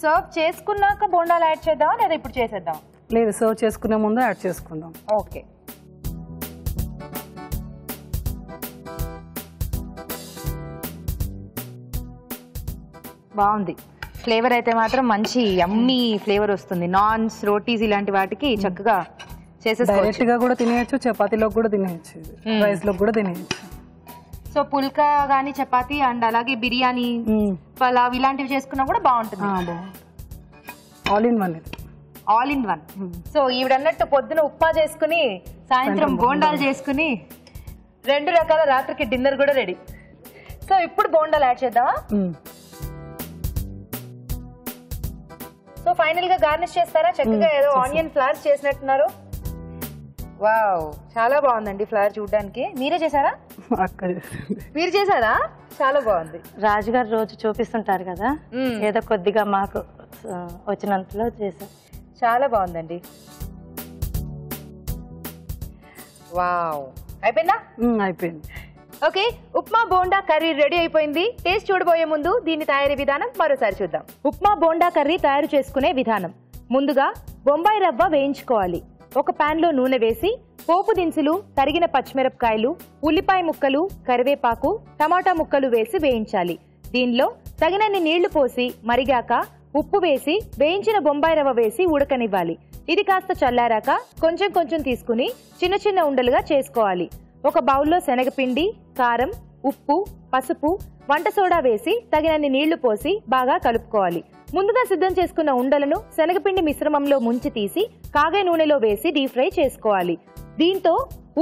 సర్వ్ చేసుకున్నాక బోండాలు యాడ్ చేద్దామా లేదా ఇప్పుడు చేసేద్దాం? లేదు, సర్వ్ చేసుకునే ముందు యాడ్ చేసుకుందాం. ఓకే బాగుంది. ఫ్లేవర్ అయితే మాత్రం మంచి యమ్మీ ఫ్లేవర్ వస్తుంది. నాన్స్, రోటీస్ ఇలాంటి వాటికి చక్కగా చేసేసుకోవచ్చు. డైరెక్ట్ గా కూడా తినేయచ్చు, చపాతీలో కూడా తినేయచ్చు, రైస్ లో కూడా తినేయచ్చు. సో పుల్కా గానీ చపాతీ అండ్ అలాగే బిర్యానీ, పలావ్ ఇలాంటివి చేసుకున్నా కూడా బాగుంటుంది. All in one. All in one. So ఈవిడన్నట్టు పొద్దున ఉప్మా చేసుకుని సాయంత్రం బోండాలు చేసుకుని 2 రకాల రాత్రికి డిన్నర్ కూడా రెడీ. సో ఇప్పుడు బోండాలు యాడ్ చేద్దామా? సో ఫైనల్ గా గార్నిష్ చేస్తారా? చక్కగా ఏదో ఆనియన్ ఫ్లవర్స్ చేసినట్టున్నారు. వావ్, చాలా బాగుందండి ఫ్లవర్ చూడడానికి. మీరే చేశారా? మీరు చేశారా? చాలా బాగుంది. రాజుగారు రోజు చూపిస్తుంటారు కదా, ఏదో కొద్దిగా మాకు వచ్చినంతలో చేశాం. చాలా బాగుందండి. వావ్, అయిపోయిందా? అయిపోయింది. Okay, upma bonda curry ready అయిపోయింది. టేస్ట్ చూడబోయే ముందు దీని తయారీ విధానం మరోసారి చూద్దాం. ఉప్మా బోండా కర్రీ తయారు చేసుకునే విధానం. ముందుగా బొంబాయి రవ్వ వేయించుకోవాలి. ఒక పాన్ లో నూనె వేసి పోపు దినుసులు, తరిగిన పచ్చిమిరపకాయలు, ఉల్లిపాయ ముక్కలు, కరివేపాకు, టమాటా ముక్కలు వేసి వేయించాలి. దీనిలో తగినన్ని నీళ్లు పోసి మరిగాక ఉప్పు వేసి వేయించిన బొంబాయి రవ్వ వేసి ఉడకనివ్వాలి. ఇది కాస్త చల్లారాక కొంచెం కొంచెం తీసుకుని చిన్న చిన్న ఉండలుగా చేసుకోవాలి. ఒక బౌల్లో శనగపిండి, కారం, ఉప్పు, పసుపు, వంట సోడా వేసి తగినన్ని నీళ్లు పోసి బాగా కలుపుకోవాలి. ముందుగా సిద్ధం చేసుకున్న ఉండలను శనగపిండి మిశ్రమంలో ముంచి తీసి కాగే నూనెలో వేసి డీప్ ఫ్రై చేసుకోవాలి. దీంతో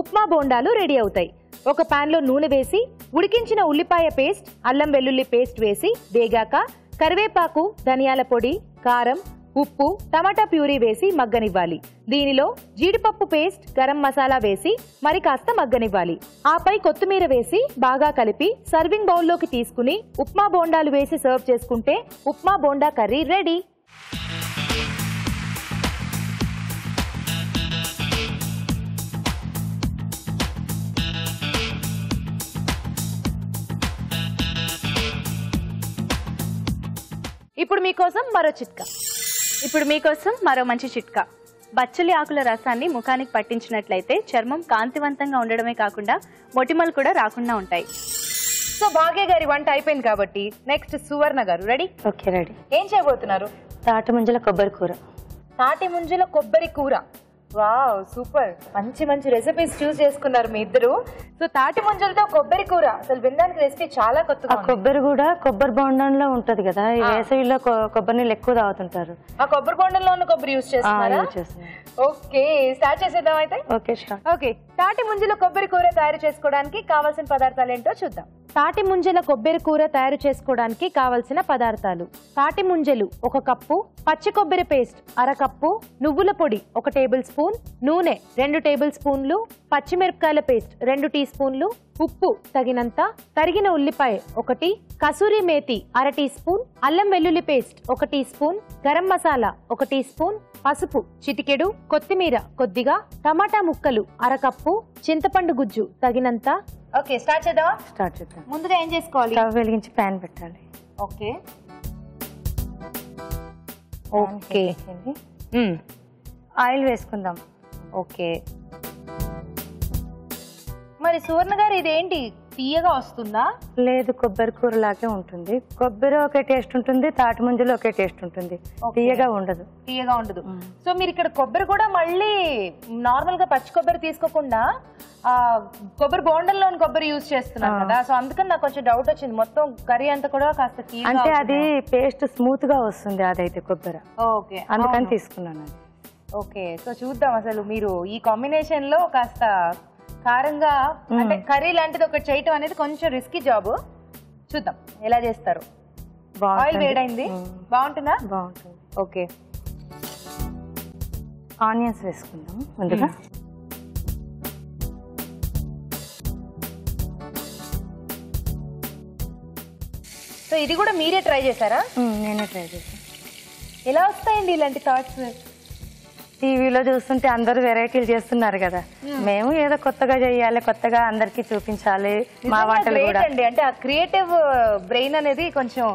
ఉప్మా బోండాలు రెడీ అవుతాయి. ఒక పాన్ లో నూనె వేసి ఉడికించిన ఉల్లిపాయ పేస్ట్, అల్లం వెల్లుల్లి పేస్ట్ వేసి వేగాక కరివేపాకు, ధనియాల పొడి, కారం, ఉప్పు, టమాటా ప్యూరీ వేసి మగ్గనివ్వాలి. దీనిలో జీడిపప్పు పేస్ట్, గరం మసాలా వేసి మరి కాస్త మగ్గనివ్వాలి. ఆపై కొత్తిమీర వేసి బాగా కలిపి సర్వింగ్ బౌల్లోకి తీసుకుని ఉప్మా బోండాలు వేసి సర్వ్ చేసుకుంటే ఉప్మా బోండా కర్రీ రెడీ. ఇప్పుడు మీకోసం మరో మంచి చిట్కా. బచ్చలి ఆకుల రసాన్ని ముఖానికి పట్టించినట్లయితే చర్మం కాంతివంతంగా ఉండడమే కాకుండా మొటిమలు కూడా రాకుండా ఉంటాయి. సో భాగ్య గారి వంట అయిపోయింది కాబట్టి నెక్స్ట్ సువర్ణ గారు రెడీ? Okay, ready. ఏం చేయబోతున్నారు? తాటి ముంజల కొబ్బరి కూర. తాటి ముంజల కొబ్బరి కూర. Wow, super. మంచి మంచి రెసిపీస్ చూస్ చేసుకున్నారు మీ ఇద్దరు. సో తాటి ముంజలతో కొబ్బరి కూర అసలు వినడానికి రెసిపీ చాలా కొత్తగా. కొబ్బరి కూడా కొబ్బరి బొండంలో ఉంటది కదా, ఈ వేసవిలో కొబ్బరి నీళ్ళు ఎక్కువ తాగుతుంటారు. ఆ కొబ్బరి బొండంలో ఉన్న కొబ్బరి యూస్ చేస్తున్నారా? ఓకే, స్టార్ట్ చేసేద్దాం అయితే. ఓకే, తాటి ముంజల కొబ్బరి కూర తయారు చేసుకోవడానికి కావాల్సిన పదార్థాలు ఏంటో చూద్దాం. తాటి ముంజల కొబ్బరి కూర తయారు చేసుకోవడానికి కావలసిన పదార్థాలు: తాటి ముంజలు 1 కప్పు, పచ్చి కొబ్బరి పేస్ట్ 1/2 కప్పు, నువ్వుల పొడి 1 టేబుల్ స్పూన్, నూనె 2 టేబుల్ స్పూన్లు, పచ్చిమిరపకాయల పేస్ట్ 2 టీ స్పూన్లు, ఉప్పు తగినంత, తరిగిన ఉల్లిపాయ 1, కసూరి మేతి 1/2 టీ స్పూన్, అల్లం వెల్లుల్లి paste 1 teaspoon, garam masala 1 teaspoon, పసుపు చిటికెడు, కొత్తిమీర కొద్దిగా, టమాటా ముక్కలు 1/2 కప్పు, చింతపండు గుజ్జు తగినంత. ఓకే, స్టార్ట్ చేద్దామా? స్టార్ట్ చేద్దాం. ముందుగా ఏం చేసుకోవాలి? స్టవ్ వెలిగించి ప్యాన్ పెట్టాలి. ఓకే ఓకే, ఆయిల్ వేసుకుందాం. ఓకే, మరి సువర్ణ గారు ఇదేంటి తీయగా వస్తుందా? లేదు, కొబ్బరి కూర లాగే ఉంటుంది. కొబ్బరి ఒకే టేస్ట్ ఉంటుంది, తాటి ముంజలు ఒకే టేస్ట్ ఉంటుంది, తీయగా ఉండదు. తీయగా ఉండదు. సో మీరు ఇక్కడ కొబ్బరి కూడా మళ్ళీ నార్మల్ గా పచ్చి కొబ్బరి తీసుకోకుండా కొబ్బరి బోండంలోని కొబ్బరి యూజ్ చేస్తున్నారు కదా, సో అందుకని నాకు కొంచెం డౌట్ వచ్చింది. మొత్తం కర్రీ అంతా కూడా కాస్త తీయగా, అంటే అది పేస్ట్ స్మూత్ గా వస్తుంది అదైతే కొబ్బరి. ఓకే, అందుకని తీసుకున్నాను అది. ఓకే, సో చూద్దాం అసలు మీరు ఈ కాంబినేషన్ లో కాస్త కారంగా, అంటే కర్రీ లాంటిది ఒకటి చేయటం అనేది కొంచెం రిస్కీ జాబ్. చూద్దాం ఎలా చేస్తారు. ఆయిల్ వేడైంది, బాగుంటుందా? బాగుంటుంది. ఓకే, ఆనియన్స్ వేసుకుందాం ముందుగా. సో ఇది కూడా మీరే ట్రై చేశారా? నేనే ట్రై చేశాను. ఎలా వస్తాయండి ఇలాంటి థాట్స్? టీవీలో చూస్తుంటే అందరూ వెరైటీలు చేస్తున్నారు కదా, మేము ఏదో కొత్తగా చేయాలి, కొత్తగా అందరికి చూపించాలి మా వంటలు కూడా. అంటే ఆ క్రియేటివ్ బ్రెయిన్ అనేది కొంచెం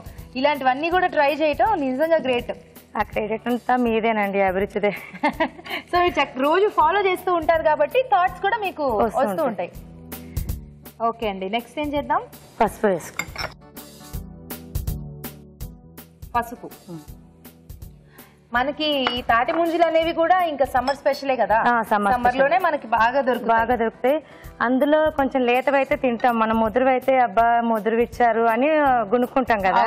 ఇలాంటివన్నీ కూడా ట్రై చేయటం నిజంగా గ్రేట్. ఆ క్రెడిట్ అంతా మీదేనండి, అభిరుచిదే. సో మీరు రోజు ఫాలో చేస్తూ ఉంటారు కాబట్టి థాట్స్ కూడా మీకు వస్తూ ఉంటాయి. ఓకే అండి, నెక్స్ట్ ఏం చేద్దాం? పసుపు వేసుకుంటాం. పసుపు మనకి ఈ తాటి ముంజలు అనేవి కూడా ఇంకా సమ్మర్ స్పెషలే కదా, సమ్మర్ లోనే మనకి బాగా దొరుకుతాయి. అందులో కొంచెం లేతవైతే తింటాం, మనం ముదురువైతే అబ్బా ముదురు ఇచ్చారు అని గునుక్కుంటాం కదా.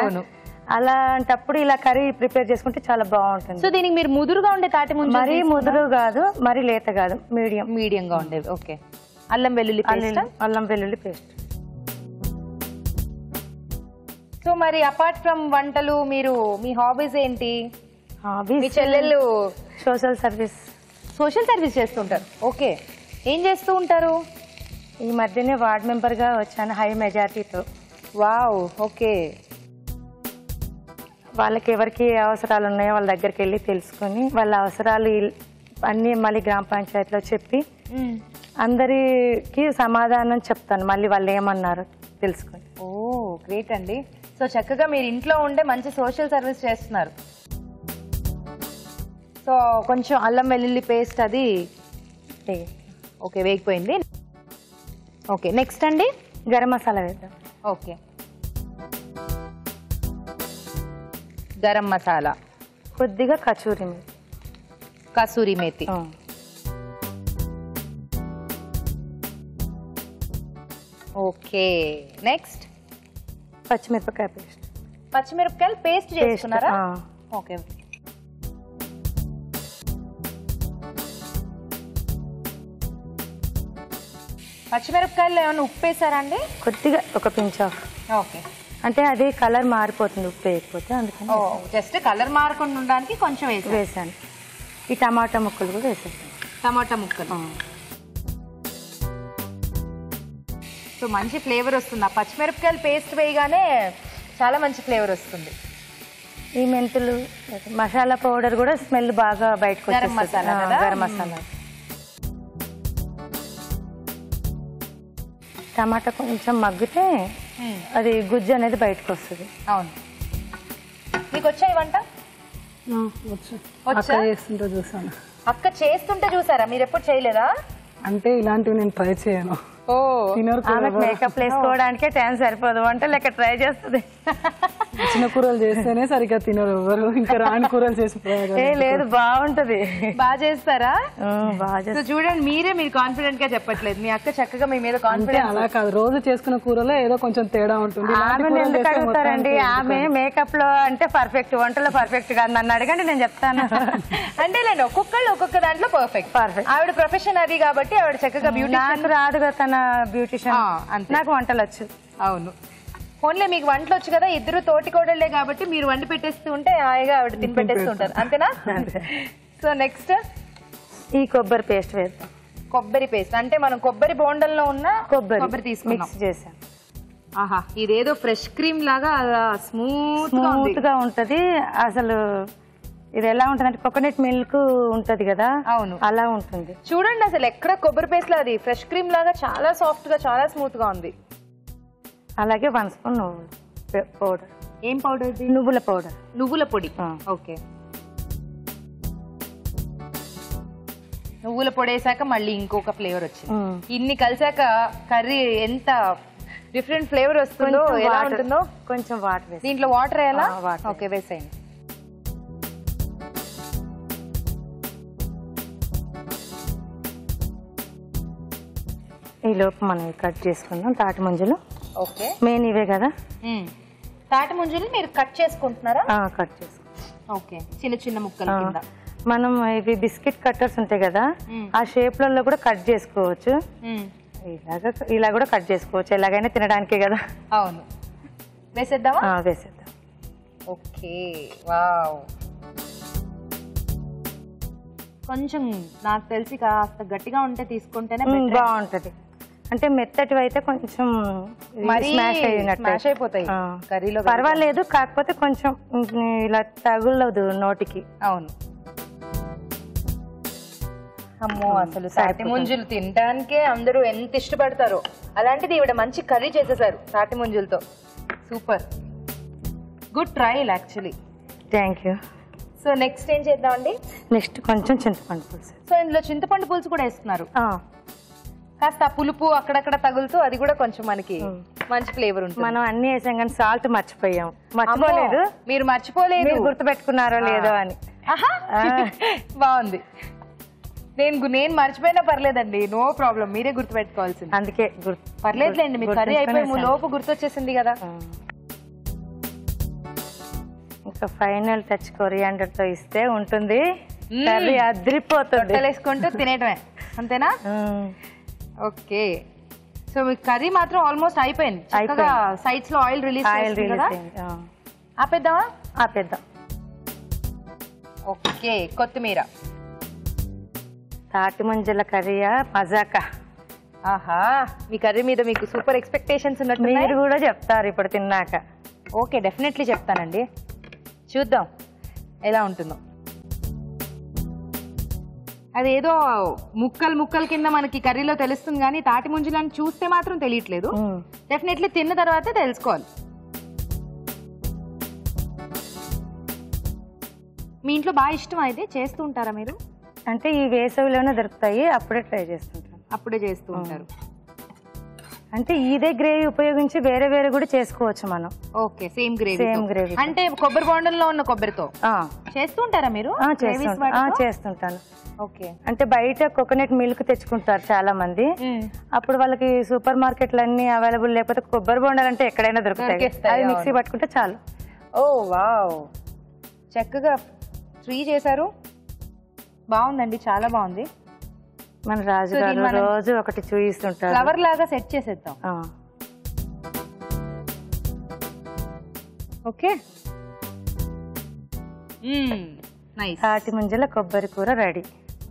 అలాంటప్పుడు ఇలా కర్రీ ప్రిపేర్ చేసుకుంటే చాలా బాగుంటుంది. సో దీనికి మీరు ముదురుగా ఉండే తాటి ముంజ, మరీ ముదురు కాదు మరీ లేత కాదు, మీడియంగా ఉండేవి. ఓకే. అల్లం వెల్లుల్లి పేస్ట్. సో మరి అపార్ట్ ఫ్రమ్ వంటలు మీరు మీ హాబీస్ ఏంటి? మీ చెల్లెళ్ళు సోషల్ సర్వీస్ చేస్తుంటారు. ఓకే, ఏం చేస్తూ ఉంటారు? ఈ మధ్యనే వార్డ్ మెంబర్ గా వచ్చాను హై మెజారిటీతో. Wow, okay. వాళ్ళకి ఎవరికి అవసరాలు ఉన్నాయో వాళ్ళ దగ్గరికి వెళ్ళి తెలుసుకుని వాళ్ళ అవసరాలు అన్ని మళ్ళీ గ్రామ పంచాయతీలో చెప్పి అందరికి సమాధానం చెప్తాను, మళ్ళీ వాళ్ళు ఏమన్నారు తెలుసుకుని. ఓ గ్రేట్ అండి. సో చక్కగా మీరు ఇంట్లో ఉండే మంచి సోషల్ సర్వీస్ చేస్తున్నారు. సో కొంచెం అల్లం వెల్లుల్లి పేస్ట్ అది ఓకే వేగిపోయింది. ఓకే, నెక్స్ట్ అండి గరం మసాలా వేద్దాం. ఓకే, గరం మసాలా, కొద్దిగా కసూరి మేతి. ఓకే, నెక్స్ట్ పచ్చిమిరపకాయలు పేస్ట్ చేసుకున్నారా? ఓకే. పచ్చిమిరపకాయలు ఏమైనా ఉప్పు వేసారా అండి? కొద్దిగా ఒక పించ్ ఆఫ్. ఓకే, అంటే అది కలర్ మారిపోతుంది ఉప్పు వేయకపోతే, అందుకని జస్ట్ కలర్ మారకుండా ఉండడానికి కొంచెం వేసాను. ఈ టమాటా ముక్కలు కూడా వేసాను. టమాటా ముక్కలు. సో మంచి ఫ్లేవర్ వస్తుంది. ఆ పచ్చిమిరపకాయలు పేస్ట్ వేయగానే చాలా మంచి ఫ్లేవర్ వస్తుంది. ఈ మెంతులు మసాలా పౌడర్ కూడా స్మెల్ బాగా బయటకు గరం మసాలా. టమాటా కొంచెం మగ్గితే అది గుజ్జు అనేది బయటకు వస్తుంది. అవును. మీకు వచ్చాయి వంట? చేస్తుంటే చూసాను. అక్క చేస్తుంటే చూసారా? మీరు ఎప్పుడు చేయలేదా? అంటే ఇలాంటివి నేను ట్రై చేయను. మేకప్ వేసుకోవడానికే టైం సరిపోదు, వంట లెక్క ట్రై చేస్తుంది. చిన్న కూరలు చేస్తేనే సరిగ్గా తినరు ఎవరు, ఇంకా రాని కూరలు చేసి లేదు బాగుంటది. బాగా చేస్తారా? బాగా. చూడండి, మీరు కాన్ఫిడెంట్ గా చెప్పట్లేదు, మీ అక్క చక్కగా మీ మీద కాన్ఫిడెంట్. అలా కాదు, రోజు చేసుకున్న కూరలో ఏదో కొంచెం తేడా ఉంటుంది. ఆమె ఎందుకు అడుగుతారండి? ఆమె మేకప్ లో అంటే పర్ఫెక్ట్, వంటలో పర్ఫెక్ట్ కాదు. నన్ను అడగండి, నేను చెప్తాను. అంటే లేండి, ఒక్కొక్క దాంట్లో పర్ఫెక్ట్. ఆవిడ ప్రొఫెషన్ అది కాబట్టి ఆవిడ చక్కగా బ్యూటీ. నాకు రాదు కదా తన బ్యూటిషియన్, నాకు వంటలు వచ్చు. అవును, ఓన్లీ మీకు వంటలు వచ్చు కదా, ఇద్దరు తోటి కోడళ్లే కాబట్టి మీరు వండి పెట్టేస్తూ ఉంటే హాయిగా ఆవిడ తిని పెట్టేస్తూ ఉంటారు, అంతేనా? సో నెక్స్ట్ ఈ కొబ్బరి పేస్ట్ వేద్దాం. కొబ్బరి పేస్ట్ అంటే మనం కొబ్బరి బోండల్లో ఉన్న కొబ్బరి తీసుకుని మిక్స్ చేసాం. ఆహా, ఇదేదో ఫ్రెష్ క్రీమ్ లాగా స్మూత్ గా ఉంటది. అసలు ఇది ఎలా ఉంటుంది అంటే కోకోనట్ మిల్క్ ఉంటది కదా, అవును అలా ఉంటుంది. చూడండి, అసలు ఎక్కడ కొబ్బరి పేస్ట్ లా, అది ఫ్రెష్ క్రీమ్ లాగా చాలా సాఫ్ట్ గా చాలా స్మూత్ గా ఉంది. అలాగే 1 స్పూన్ పౌడర్. ఏం పౌడర్? నువ్వుల పౌడర్, నువ్వుల పొడి. ఓకే, నువ్వుల పొడి వేసాక మళ్ళీ ఇంకొక ఫ్లేవర్ వచ్చింది. ఇన్ని కలిసాక కర్రీ ఎంత డిఫరెంట్ ఫ్లేవర్ వస్తుందో, ఎలా ఉంటుందో. కొంచెం వాటర్ వేసి, దీంట్లో వాటర్ వేయాలా? ఓకే, వేసేయండి. ఈ లోపు మనం కట్ చేసుకుందాం తాటి ముంజలు. ఓకే, మెయిన్ ఇవే కదా. తాటి ముంజలు మీరు కట్ చేసుకుంటున్నారా? కట్ చేసుకుంటాం. ఓకే, చిన్న చిన్న ముక్కలు కింద. మనం ఇవి బిస్కెట్ కట్టర్స్ ఉంటాయి కదా, ఆ షేప్లలో కూడా కట్ చేసుకోవచ్చు. ఇలా కూడా కట్ చేసుకోవచ్చు, ఎలాగైనా తినడానికే కదా. అవును, వేసేద్దామా? వేసేద్దాం. Okay, wow. కొంచెం నాకు తెలిసి కాస్త గట్టిగా ఉంటే తీసుకుంటేనే బాగుంటది. అంటే మెత్తటివి అయితే కొంచెం స్మాష్ అయిపోతాయి కర్రీలో. పర్వాలేదు, కాకపోతే కొంచెం ఇలా తగులదు నోటికి. అవును. అమ్మో, అసలు తాటి ముంజులు తినడానికే అందరూ ఎంత ఇష్టపడతారో, అలాంటిది ఈవిడ మంచి కర్రీ చేసేసారు తాటి ముంజులతో. Super, good trial actually. Thank you. So next ఏం చేద్దామండి? నెక్స్ట్ కొంచెం చింతపండు పులుసు. సో ఇందులో చింతపండు పులుసు కూడా వేస్తున్నారు. కాస్త పులుపు అక్కడక్కడ తగులుతూ అది కూడా కొంచెం మనకి మంచి ఫ్లేవర్ ఉంటుంది. మనం అన్ని వేసాం కానీ సాల్ట్ మర్చిపోయాం. మర్చిపోలేదు, మీరు మర్చిపోలేదు, గుర్తు పెట్టుకున్నారో లేదో అని. బాగుంది. నేను మర్చిపోయినా పర్లేదండి, నో ప్రాబ్లం, మీరే గుర్తు పెట్టుకోవాల్సింది. అందుకే పర్లేదులేండి, మీకు కర్రీ అయిపోయి లోపు గుర్తొచ్చేసింది కదా. ఇంకా ఫైనల్ టచ్ కొరియాండర్ తో ఇస్తే ఉంటుంది కర్రీ అదిరిపోతుంది. వేసుకుంటూ తినేయటమే, అంతేనా? ఓకే. సో మీకు కర్రీ మాత్రం ఆల్మోస్ట్ అయిపోయింది. సైడ్స్ లో ఆయిల్ రిలీజ్ ఆపేద్దామా? ఆపేద్దాం. ఓకే, కొత్తిమీర. తాటి ముంజల కర్రీయా మజాకా. ఆహా, మీ కర్రీ మీద మీకు సూపర్ ఎక్స్పెక్టేషన్స్ ఉన్నట్టు. మీరు కూడా చెప్తారు ఇప్పుడు తిన్నాక. ఓకే, డెఫినెట్లీ చెప్తానండి. చూద్దాం ఎలా ఉంటుందో. అదేదో ముక్కలు కింద మనకి కర్రీలో తెలుస్తుంది కానీ తాటి ముంజులని చూస్తే మాత్రం తెలియట్లేదు. డెఫినెట్లీ తిన్న తర్వాతే తెలుసుకోవాలి. మీ ఇంట్లో బాగా ఇష్టం అయితే చేస్తూ ఉంటారా మీరు? అంటే ఈ వేసవిలోనే దొరుకుతాయి, అప్పుడే ట్రై చేస్తుంటాను. అప్పుడే చేస్తూ ఉంటారు. అంటే ఇదే గ్రేవీ ఉపయోగించి వేరే వేరే కూడా చేసుకోవచ్చు మనం. Okay, same gravy. అంటే కొబ్బరి బొండంలో ఉన్న కొబ్బరితో చేస్తూ ఉంటారా మీరు? చేస్తుంటాను. ఓకే. అంటే బయట కోకోనట్ మిల్క్ తెచ్చుకుంటారు చాలా మంది. అప్పుడు వాళ్ళకి సూపర్ మార్కెట్లు అన్ని అవైలబుల్ లేకపోతే కొబ్బరి బొండాలు అంటే ఎక్కడైనా దొరుకుతాయి. అది మిక్సీ పట్టుకుంటే చాలు. ఓ వావ్, చక్కగా ఫ్రీ చేశారు. బాగుందండి, చాలా బాగుంది. మన రాజు గారు రోజు ఒకటి చూపిస్తుంటారు. ఫ్లవర్ లాగా సెట్ చేసేద్దాం. ఓకే, తాటి ముంజల కొబ్బరి కూర రెడీ.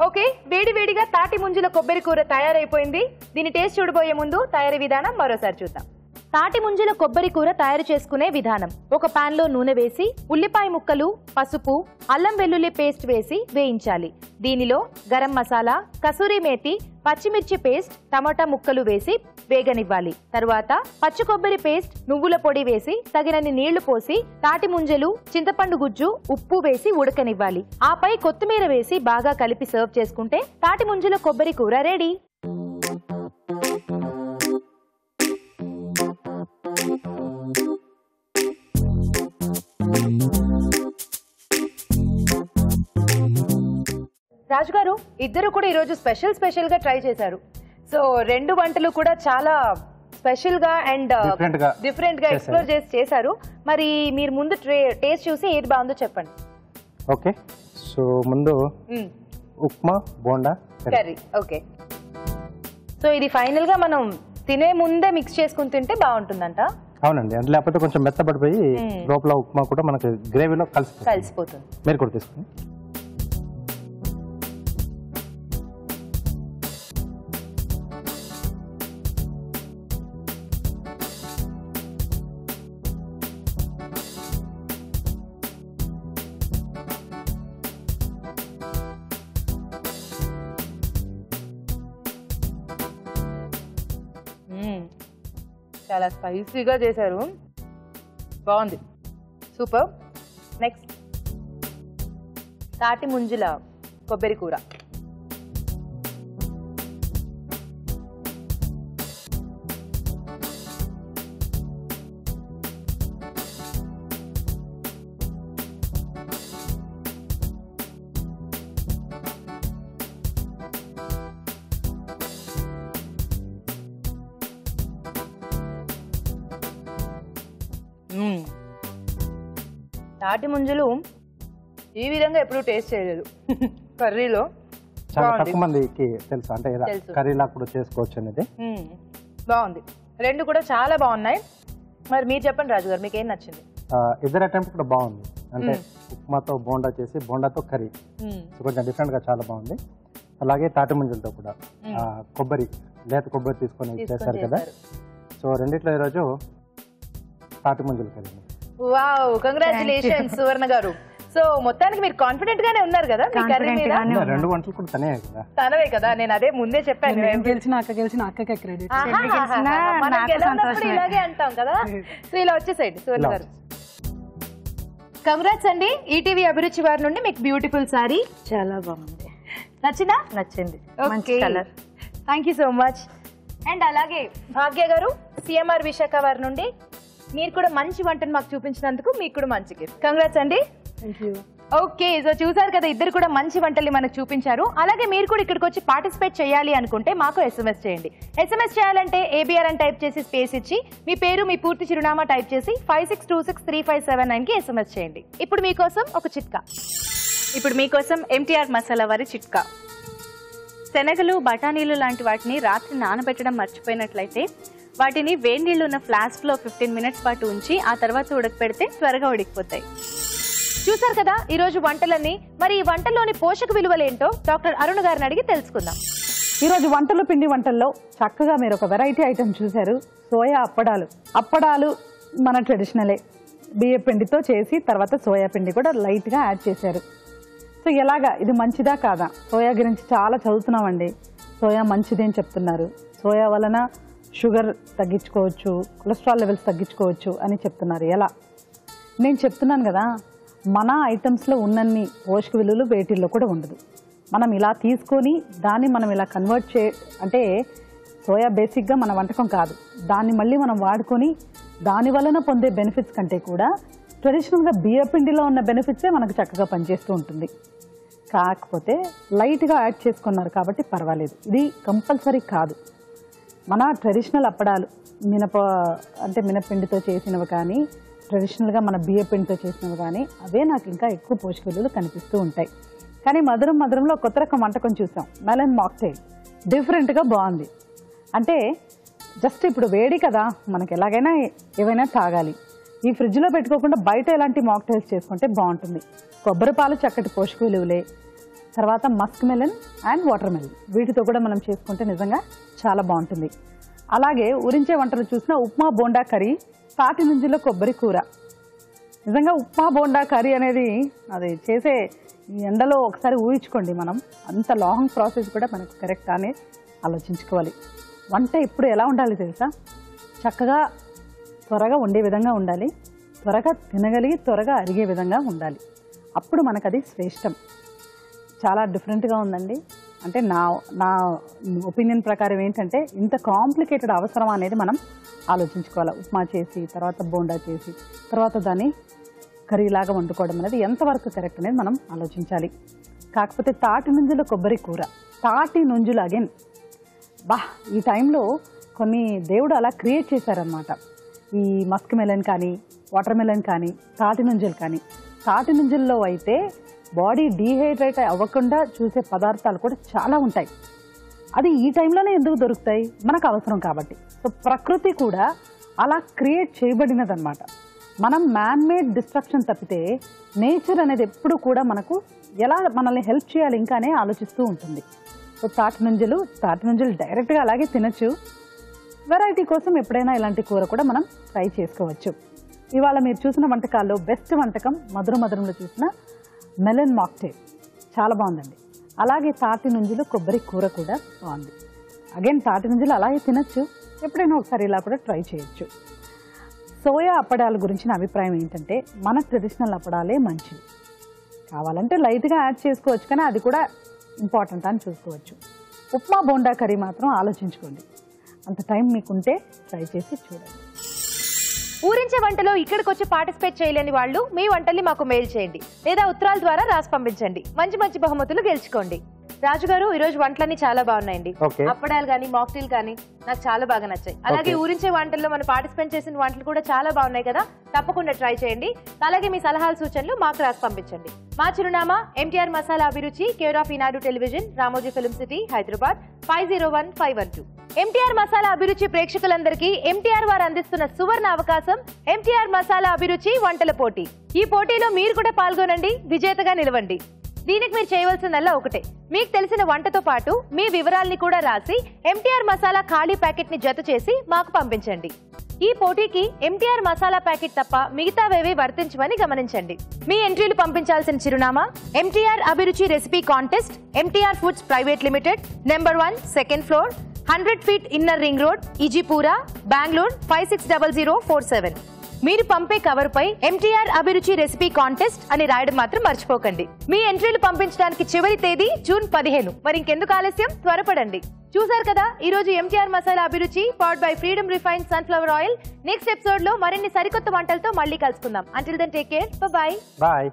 ఓకే, వేడి వేడిగా తాటి ముంజల కొబ్బరి కూర తయారైపోయింది. దీని టేస్ట్ చూడబోయే ముందు తయారీ విధానం మరోసారి చూద్దాం. తాటి ముంజల కొబ్బరి కూర తయారు చేసుకునే విధానం. ఒక పాన్ లో నూనె వేసి ఉల్లిపాయ ముక్కలు, పసుపు, అల్లం వెల్లుల్లి పేస్ట్ వేసి వేయించాలి. దీనిలో గరం మసాలా, కసూరి మేతి, పచ్చిమిర్చి పేస్ట్, టమాటా ముక్కలు వేసి వేగనివ్వాలి. తరువాత పచ్చి కొబ్బరి పేస్ట్, నువ్వుల పొడి వేసి తగినన్ని నీళ్లు పోసి తాటి ముంజలు, చింతపండు గుజ్జు, ఉప్పు వేసి ఉడకనివ్వాలి. ఆపై కొత్తిమీర వేసి బాగా కలిపి సర్వ్ చేసుకుంటే తాటి ముంజల కొబ్బరి కూర రెడీ. రాజుగారు, ఇద్దరు కూడా ఈరోజు స్పెషల్ గా ట్రై చేశారు. సో రెండు వంటలు కూడా చాలా స్పెషల్ గా అండ్ డిఫరెంట్ గా ఎక్స్ప్లోర్ చేశారు. మరి మీరు ముందు టేస్ట్ చూసి ఏది బాగుందో చెప్పండి. ఓకే, సో ముందు upma bonda curry. Okay, so ఇది ఫైనల్ గా మనం తినే ముందే మిక్స్ చేసుకుని తింటే బాగుంటుందంట. అవునండి, అంటే లేకపోతే కొంచెం మెత్తబడిపోయి లోపల ఉప్మా కూడా మనకి గ్రేవీలో కలిసిపోతుంది. మీరు కూడా తీసుకోండి. చాలా స్పైసీగా చేశారు, బాగుంది, సూపర్. నెక్స్ట్ తాటి ముంజుల కొబ్బరి కూర. తాటి ముంజలు ఈ విధంగా ఎప్పుడు టేస్ట్ చేయలేదు కర్రీలో. చాలా తక్కువ మందికి తెలుసు, అంటే కర్రీలా కూడా చేసుకోవచ్చు అనేది. బాగుంది, రెండు కూడా చాలా బాగున్నాయి. మరి మీరు చెప్పండి రాజు గారు, మీకు ఏం నచ్చింది? ఇద్దరు అటెంప్ట్ కూడా బాగుంది. అంటే ఉప్మాతో బోండా చేసి బోండాతో కర్రీ కొంచెం డిఫరెంట్ గా చాలా బాగుంది. అలాగే తాటి ముంజలతో కూడా కొబ్బరి లేత కొబ్బరి తీసుకొని చేశారు కదా. సో రెండిట్లో ఈరోజు తాటి ముంజలు కలిగి. వావ్, కంగ్రాచులేషన్స్ సువర్ణ గారు. సో మొత్తానికి మీరు కాన్ఫిడెంట్ గానే ఉన్నారు కదా మీ కర్రీ మీద? 2 వంటలు కూడా తనే కదా. తనవే కదా, నేను అదే ముందే చెప్పాను. గెలిచిన అక్కకే క్రెడిట్. మనం గెలవనప్పుడు ఇలాగే అంటాం కదా. సో ఇలా వచ్చేసేయండి సువర్ణ గారు. కంగ్రాట్స్ అండి, ఈటీవీ అభిరుచి వారి నుండి మీకు బ్యూటిఫుల్ సారీ. చాలా బాగుంది. నచ్చిందా? నచ్చింది. మంచి colour. Thank you so much. And అలాగే భాగ్య గారు సిఎంఆర్ విశాఖ వారి నుండి మీరు కూడా మంచి వంటను మాకు చూపించినందుకు మీకు కూడా మంచి గిఫ్ట్. కంగ్రాట్స్ అండి. ఓకే, సో చూసారు కదా, ఇద్దరు కూడా మంచి వంటల్ని మనకు చూపించారు. అలాగే మీరు కూడా ఇక్కడికి వచ్చి పార్టిసిపేట్ చేయాలి అనుకుంటే మాకు SMS చేయండి. SMS చేయాలంటే ABR అని టైప్ చేసి స్పేస్ ఇచ్చి మీ పేరు మీ పూర్తి చిరునామా టైప్ చేసి 56263579 కి SMS చేయండి. ఇప్పుడు మీకోసం ఒక చిట్కా. ఇప్పుడు మీకోసం MTR మసాలా వారి చిట్కా. శనగలు, బఠానీలు లాంటి వాటిని రాత్రి నానబెట్టడం మర్చిపోయినట్లయితే వాటిని వేడి నీళ్లు ఉన్న ఫ్లాస్క్ లో 15 మినిట్స్ పాటు ఉంచి ఆ తర్వాత ఉడకపెడితే త్వరగా ఉడికిపోతాయి. చూసారు కదా ఈ రోజు వంటలన్నీ. మరి ఈ వంటల్లోని పోషక విలువలేంటో డాక్టర్ అరుణ్ గారిని అడిగి తెలుసుకుందాం. ఈరోజు వంటలు పిండి వంటల్లో చక్కగా మీరు ఒక వెరైటీ ఐటమ్ చూశారు. సోయా అప్పడాలు. అప్పడాలు మన ట్రెడిషనలే, బియ్య పిండితో చేసి తర్వాత సోయా పిండి కూడా లైట్గా యాడ్ చేశారు. సో ఎలాగా ఇది మంచిదా కాదా? సోయా గురించి చాలా చదువుతున్నామండి. సోయా మంచిది అని చెప్తున్నారు. సోయా వలన షుగర్ తగ్గించుకోవచ్చు, కొలెస్ట్రాల్ లెవెల్స్ తగ్గించుకోవచ్చు అని చెప్తున్నారు. ఎలా? నేను చెప్తున్నాను కదా, మన ఐటమ్స్లో ఉన్నన్ని పోషక విలువలు వేటిల్లో కూడా ఉండదు. మనం ఇలా తీసుకొని దాన్ని మనం ఇలా కన్వర్ట్ అంటే సోయా బేసిక్గా మన వంటకం కాదు, దాన్ని మళ్ళీ మనం వాడుకొని దాని వలన పొందే బెనిఫిట్స్ కంటే కూడా ట్రెడిషనల్గా బియ్య పిండిలో ఉన్న బెనిఫిట్సే మనకు చక్కగా పనిచేస్తూ ఉంటుంది. కాకపోతే లైట్గా యాడ్ చేసుకున్నారు కాబట్టి పర్వాలేదు. ఇది కంపల్సరీ కాదు. మన ట్రెడిషనల్ అప్పడాలు మినపిండితో చేసినవి కానీ ట్రెడిషనల్గా మన బియ్య పిండితో చేసినవి కానీ అవే నాకు ఇంకా ఎక్కువ పోషక విలువలు కనిపిస్తూ ఉంటాయి. కానీ మధురంలో కొత్త రకం వంటకం చూసాం, మెలన్ మాక్టైల్. డిఫరెంట్గా బాగుంది. అంటే జస్ట్ ఇప్పుడు వేడి కదా, మనకి ఎలాగైనా ఏవైనా తాగాలి. ఈ ఫ్రిడ్జ్లో పెట్టుకోకుండా బయట ఎలాంటి మాక్టైల్స్ చేసుకుంటే బాగుంటుంది. కొబ్బరి పాలు చక్కటి పోషక విలువలే. తర్వాత Musk melon and water melon, వీటితో కూడా మనం చేసుకుంటే నిజంగా చాలా బాగుంటుంది. అలాగే ఊరించే వంటలు చూసిన ఉప్మా బోండా కర్రీ, తాటి నుంజిలో కొబ్బరి కూర. నిజంగా ఉప్మా బోండా కర్రీ అనేది అది చేసే ఈ ఎండలో ఒకసారి ఊహించుకోండి. మనం అంత లాంగ్ ప్రాసెస్ కూడా మనకు కరెక్ట్ అని ఆలోచించుకోవాలి. వంట ఇప్పుడు ఎలా ఉండాలి తెలుసా? చక్కగా త్వరగా వండే విధంగా ఉండాలి, త్వరగా తినగలిగి త్వరగా అరిగే విధంగా ఉండాలి. అప్పుడు మనకు అది శ్రేష్టం. చాలా డిఫరెంట్గా ఉందండి. అంటే నా ఒపీనియన్ ప్రకారం ఏంటంటే ఇంత కాంప్లికేటెడ్ అవసరం అనేది మనం ఆలోచించుకోవాలి. ఉప్మా చేసి తర్వాత బోండా చేసి తర్వాత దాన్ని కర్రీలాగా వండుకోవడం అనేది ఎంతవరకు కరెక్ట్ అనేది మనం ఆలోచించాలి. కాకపోతే తాటి నుంజుల కొబ్బరి కూర, తాటి నుంజులు అగైన్ ఈ టైంలో కొన్ని దేవుడు అలా క్రియేట్ చేశారనమాట. ఈ మస్క్ మెలన్ కానీ వాటర్ మెలన్ కానీ తాటి నుంజులు కానీ, తాటి నుంజుల్లో అయితే బాడీ డీహైడ్రేట్ అవ్వకుండా చూసే పదార్థాలు కూడా చాలా ఉంటాయి. అది ఈ టైంలోనే ఎందుకు దొరుకుతాయి? మనకు అవసరం కాబట్టి. సో ప్రకృతి కూడా అలా క్రియేట్ చేయబడినదన్నమాట. మనం మ్యాన్ మేడ్ డిస్ట్రక్షన్ తప్పితే నేచర్ అనేది ఎప్పుడు కూడా మనకు ఎలా మనల్ని హెల్ప్ చేయాలి ఇంకానే ఆలోచిస్తూ ఉంటుంది. సో తాటి నుంజులు డైరెక్ట్గా అలాగే తినచ్చు. వెరైటీ కోసం ఎప్పుడైనా ఇలాంటి కూర కూడా మనం ట్రై చేసుకోవచ్చు. ఇవాళ మీరు చూసిన వంటకాల్లో బెస్ట్ వంటకం మధురంలో చూసిన మెలన్ మాక్టైల్ చాలా బాగుందండి. అలాగే తాటి నుంజులు కొబ్బరి కూర కూడా బాగుంది. అగైన్ తాటి నుంజులు అలాగే తినచ్చు, ఎప్పుడైనా ఒకసారి ఇలా కూడా ట్రై చేయొచ్చు. సోయా అప్పడాల గురించి నా అభిప్రాయం ఏంటంటే మన ట్రెడిషనల్ అప్పడాలే మంచివి. కావాలంటే లైట్గా యాడ్ చేసుకోవచ్చు, కానీ అది కూడా ఇంపార్టెంట్ అని చూసుకోవచ్చు. ఉప్మా బోండా కర్రీ మాత్రం ఆలోచించుకోండి. అంత టైం మీకుంటే ట్రై చేసి చూడండి. ఊరించే వంటలో ఇక్కడికి వచ్చి పార్టిసిపేట్ చేయలేని వాళ్ళు మీ వంటల్ని మాకు మెయిల్ చేయండి లేదా ఉత్తరాల ద్వారా రాసి పంపించండి. మంచి బహుమతులు గెలుచుకోండి. రాజు గారు, ఈ రోజు వంటలన్నీ చాలా బాగున్నాయండి. అప్పడాలు కానీ మాక్టైల్ కానీ నాకు చాలా బాగా నచ్చాయి. అలాగే ఊరించే వంటల్లో మనం పార్టిసిపేట్ చేసిన వంటలు కూడా చాలా బాగున్నాయి కదా, తప్పకుండా ట్రై చేయండి. అలాగే మీ సలహాలు సూచనలు మాకు రాసి పంపించండి. మా చిరునామా MTR మసాలా అభిరుచి, care of Eenadu television, Ramoji film city, Hyderabad 501512. MTR masala అభిరుచి ప్రేక్షకులందరికీ MTR వారు అందిస్తున్న సువర్ణ అవకాశం MTR మసాలా అభిరుచి వంటల పోటీ. ఈ పోటీలో మీరు కూడా పాల్గొనండి, విజేతగా నిలవండి. దీనికి మీరు చేయవలసిందల్లా ఒకటే, మీకు తెలిసిన వంటతో పాటు మీ వివరాల్ని కూడా రాసి ఎంటీఆర్ మసాలా ఖాళీ ప్యాకెట్ ని జత చేసి మాకు పంపించండి. ఈ పోటీకి ఎంటీఆర్ మసాలా ప్యాకెట్ తప్ప మిగతావేవి వర్తించమని గమనించండి. మీ ఎంట్రీలు పంపించాల్సిన చిరునామా MTR Abhiruchi recipe contest, MTR foods private limited, number 1, second floor, 100 feet inner ring road, Ejipura, Bengaluru 560047. మీరు పంపే కవర్ పై ఎంటీఆర్ అభిరుచి రెసిపీ కాంటెస్ట్ అని రాయడం మాత్రం మర్చిపోకండి. మీ ఎంట్రీలు పంపించడానికి చివరి తేదీ జూన్ 15. మరి ఇంకెందుకు ఆలస్యం, త్వరపడండి. చూసారు కదా ఈ రోజు ఎంటీఆర్ మసాలా అభిరుచి powered by freedom refined sunflower oil. Next episode లో మరిన్ని సరికొత్త వంటలతో మళ్ళీ కలుసుకుందాం. Until then take care, by.